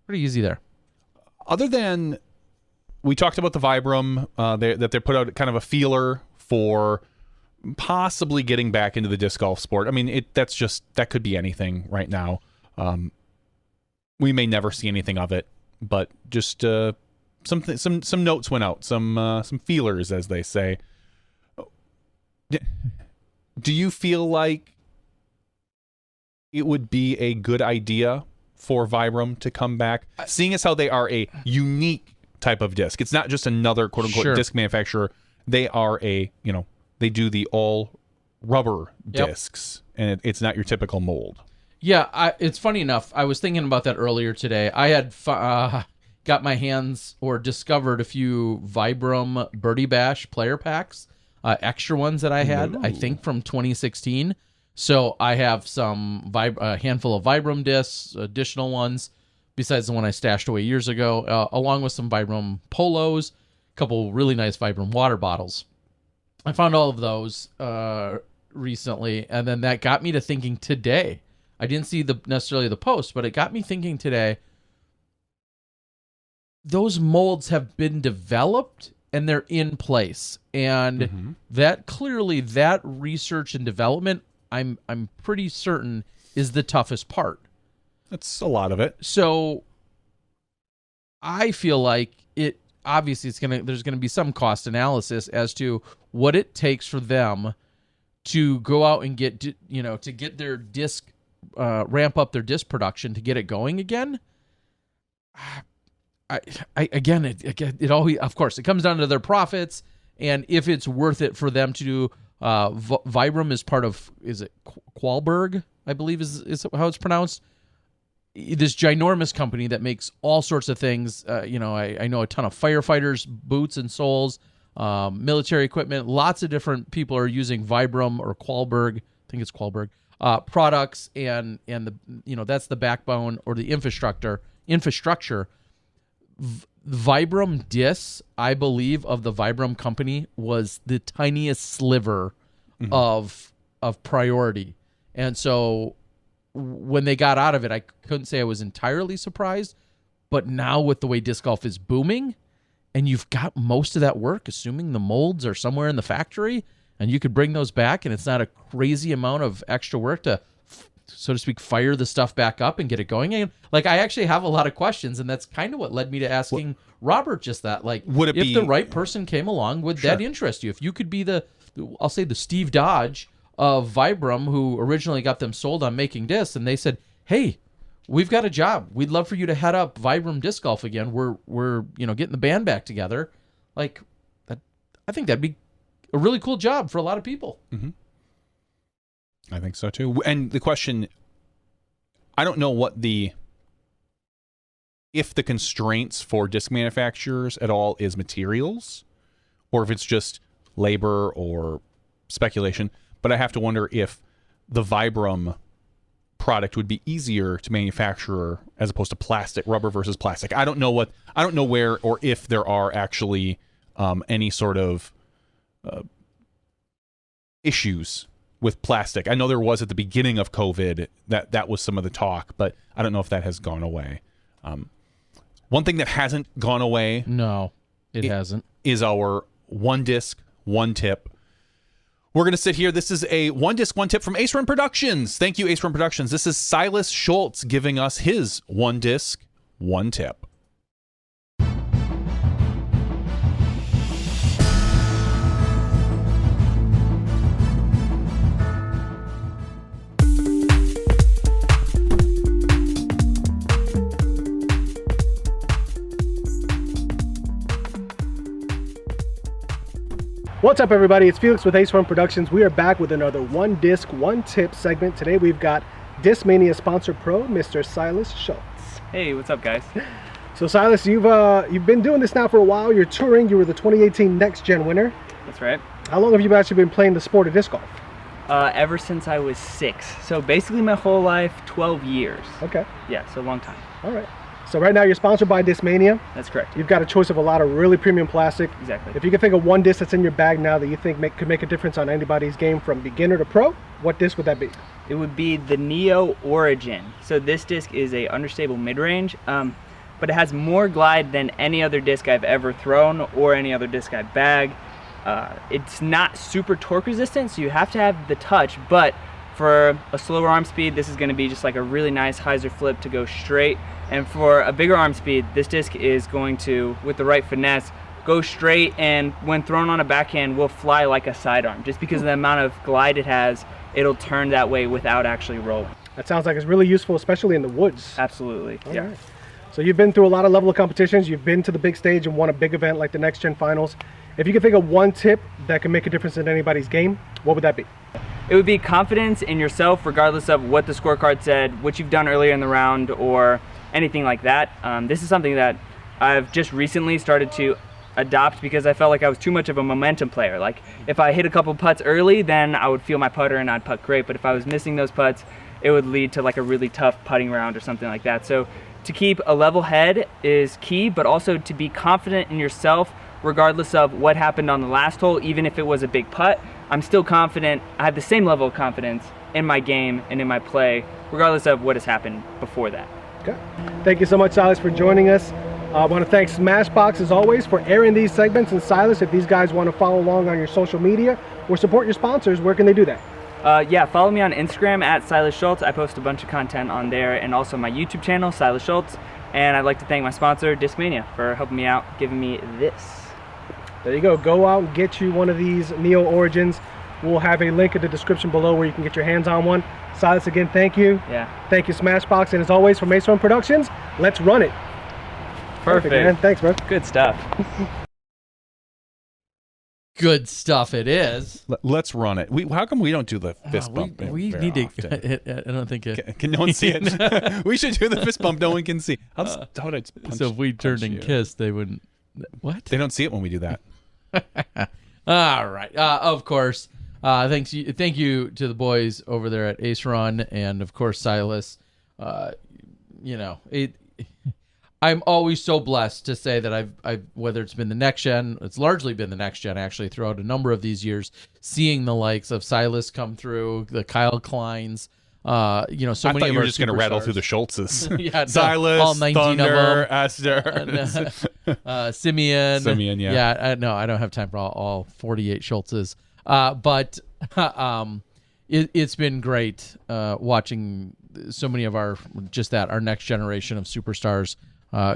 Pretty easy there. Other than... We talked about the Vibram, that they put out kind of a feeler for possibly getting back into the disc golf sport. I mean, that could be anything right now. We may never see anything of it, but just some notes went out, some feelers, as they say. Do you feel like it would be a good idea for Vibram to come back, seeing as how they are a unique type of disc? It's not just another quote unquote disc manufacturer. They are they do the all rubber discs, and it's not your typical mold. Yeah, it's funny enough. I was thinking about that earlier today. I had got my hands or discovered a few Vibram Birdie Bash player packs, extra ones that I had, I think from 2016. So I have a handful of Vibram discs, additional ones, besides the one I stashed away years ago, along with some Vibram polos, a couple really nice Vibram water bottles. I found all of those recently, and then that got me to thinking today. I didn't see necessarily the post, but it got me thinking today. Those molds have been developed, and they're in place. And that research and development, I'm pretty certain, is the toughest part. That's a lot of it. So I feel like obviously there's going to be some cost analysis as to what it takes for them to go out and get their disc, ramp up their disc production to get it going again. It always, of course, it comes down to their profits and if it's worth it for them to do. Vibram is part of, is it Qualberg, I believe is how it's pronounced? This ginormous company that makes all sorts of things. I know a ton of firefighters, boots and soles, military equipment. Lots of different people are using Vibram or Qualberg. I think it's Qualberg products, and that's the backbone or the infrastructure. Vibram discs, I believe, of the Vibram company was the tiniest sliver of priority, and so when they got out of it, I couldn't say I was entirely surprised, but now with the way disc golf is booming and you've got most of that work, assuming the molds are somewhere in the factory and you could bring those back and it's not a crazy amount of extra work to so to speak, fire the stuff back up and get it going. And like, I actually have a lot of questions, and that's kind of what led me to asking Robert just that. Like, if the right person came along, would that interest you? If you could be I'll say the Steve Dodge of Vibram, who originally got them sold on making discs, and they said, hey, we've got a job. We'd love for you to head up Vibram Disc Golf again. We're getting the band back together. Like, that, I think that'd be a really cool job for a lot of people. Mm-hmm. I think so too. And the question, I don't know if the constraints for disc manufacturers at all is materials, or if it's just labor or speculation. But I have to wonder if the Vibram product would be easier to manufacture as opposed to plastic, rubber versus plastic. I don't know where or if there are actually any sort of issues with plastic. I know there was at the beginning of COVID, that was some of the talk, but I don't know if that has gone away. One thing that hasn't gone away, no, it hasn't, is our one disc, one tip. We're going to sit here. This is a one disc, one tip from Ace Run Productions. Thank you, Ace Run Productions. This is Silas Schultz giving us his one disc, one tip. What's up, everybody? It's Felix with Ace Run Productions. We are back with another one disc, one tip segment. Today we've got Discmania Sponsor Pro, Mr. Silas Schultz. Hey, what's up, guys? So Silas, you've been doing this now for a while. You're touring. You were the 2018 Next Gen winner. That's right. How long have you actually been playing the sport of disc golf? Ever since I was 6. So basically my whole life, 12 years. Okay. Yeah, so a long time. All right. So right now you're sponsored by Discmania. That's correct. You've got a choice of a lot of really premium plastic. Exactly. If you can think of one disc that's in your bag now that you think could make a difference on anybody's game from beginner to pro, what disc would that be? It would be the Neo Origin. So this disc is a understable mid-range, but it has more glide than any other disc I've ever thrown or any other disc I've bagged. It's not super torque resistant, so you have to have the touch, but for a slower arm speed, this is going to be just like a really nice hyzer flip to go straight. And for a bigger arm speed, this disc is going to, with the right finesse, go straight, and when thrown on a backhand, will fly like a sidearm. Just because of the amount of glide it has, it'll turn that way without actually rolling. That sounds like it's really useful, especially in the woods. Absolutely, All yeah. right. So you've been through a lot of level of competitions. You've been to the big stage and won a big event like the Next Gen Finals. If you could think of one tip that can make a difference in anybody's game, what would that be? It would be confidence in yourself, regardless of what the scorecard said, what you've done earlier in the round, or anything like that. This is something that I've just recently started to adopt because I felt like I was too much of a momentum player. Like, if I hit a couple putts early, then I would feel my putter and I'd putt great. But if I was missing those putts, it would lead to like a really tough putting round or something like that. So to keep a level head is key, but also to be confident in yourself, regardless of what happened on the last hole. Even if it was a big putt, I'm still confident. I have the same level of confidence in my game and in my play, regardless of what has happened before that. Okay. Thank you so much, Silas, for joining us. I want to thank Smashbox, as always, for airing these segments. And Silas, if these guys want to follow along on your social media or support your sponsors, where can they do that? Yeah, follow me on Instagram at Silas Schultz. I post a bunch of content on there, and also my YouTube channel, Silas Schultz. And I'd like to thank my sponsor, Discmania, for helping me out, giving me this. There you go. Go out and get you one of these Neo Origins. We'll have a link in the description below where you can get your hands on one. Silas, again, thank you. Yeah. Thank you, Smashbox. And as always, from Ace Run Productions, let's run it. Perfect, man. Thanks, bro. Good stuff. Good stuff it is. Let's run it. How come we don't do the fist bump? We very need often? to. I don't think it. Can no one see it? We should do the fist bump. No one can see. How would I punch, So if we turned punch and you? kissed, they wouldn't. What? They don't see it when we do that. All right. Of course. Thank you to the boys over there at Ace Run, and of course Silas. I'm always so blessed to say that I've whether it's been the Next Gen, it's largely been the Next Gen actually throughout a number of these years, seeing the likes of Silas come through, the Kyle Kleins, so I many thought of you were our just going to rattle superstars. through the Schultzes. Yeah, Silas, all 19 Thunder, of them. Esther. Simeon. Simeon, yeah. No, I don't have time for all 48 Schultzes. But It's been great watching so many of our next generation of superstars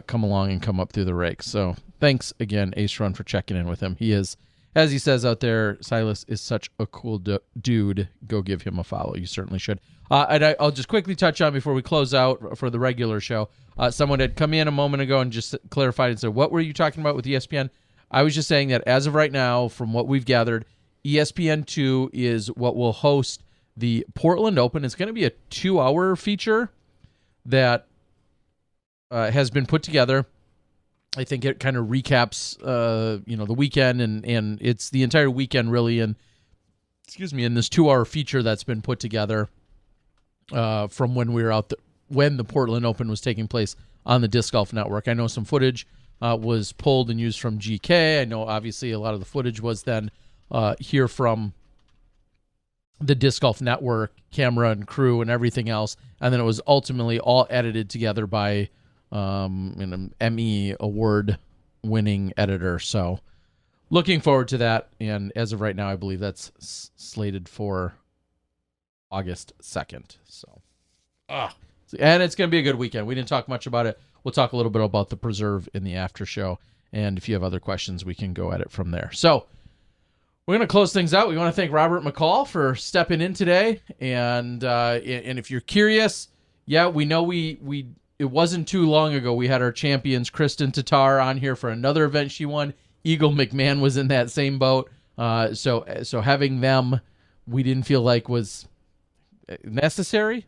come along and come up through the ranks. So thanks again, Ace Run, for checking in with him. He is, as he says out there, Silas is such a cool dude. Go give him a follow. You certainly should. And I'll just quickly touch on before we close out for the regular show. Someone had come in a moment ago and just clarified and said, what were you talking about with ESPN? I was just saying that as of right now, from what we've gathered, ESPN2 is what will host the Portland Open. It's going to be a 2-hour feature that has been put together. I think it kind of recaps, the weekend, and it's the entire weekend really. And in this 2-hour feature that's been put together from when we were out when the Portland Open was taking place on the Disc Golf Network. I know some footage was pulled and used from GK. I know obviously a lot of the footage was then here from the Disc Golf Network camera and crew and everything else, and then it was ultimately all edited together by an Emmy award winning editor. So looking forward to that, and as of right now I believe that's slated for August 2nd. So and it's going to be a good weekend. We didn't talk much about it. We'll talk a little bit about the preserve in the after show, and if you have other questions we can go at it from there. So we're going to close things out. We want to thank Robert McCall for stepping in today. And if you're curious, we know it wasn't too long ago we had our champions, Kristen Tatar, on here for another event she won. Eagle McMahon was in that same boat. So having them, we didn't feel like was necessary.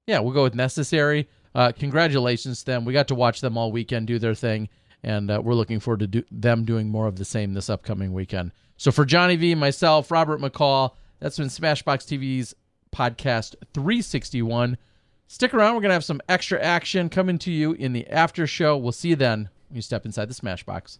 Yeah, we'll go with necessary. Congratulations to them. We got to watch them all weekend do their thing, and we're looking forward to them doing more of the same this upcoming weekend. So for Johnny V, myself, Robert McCall, that's been Smashbox TV's podcast 361. Stick around. We're going to have some extra action coming to you in the after show. We'll see you then when you step inside the Smashbox.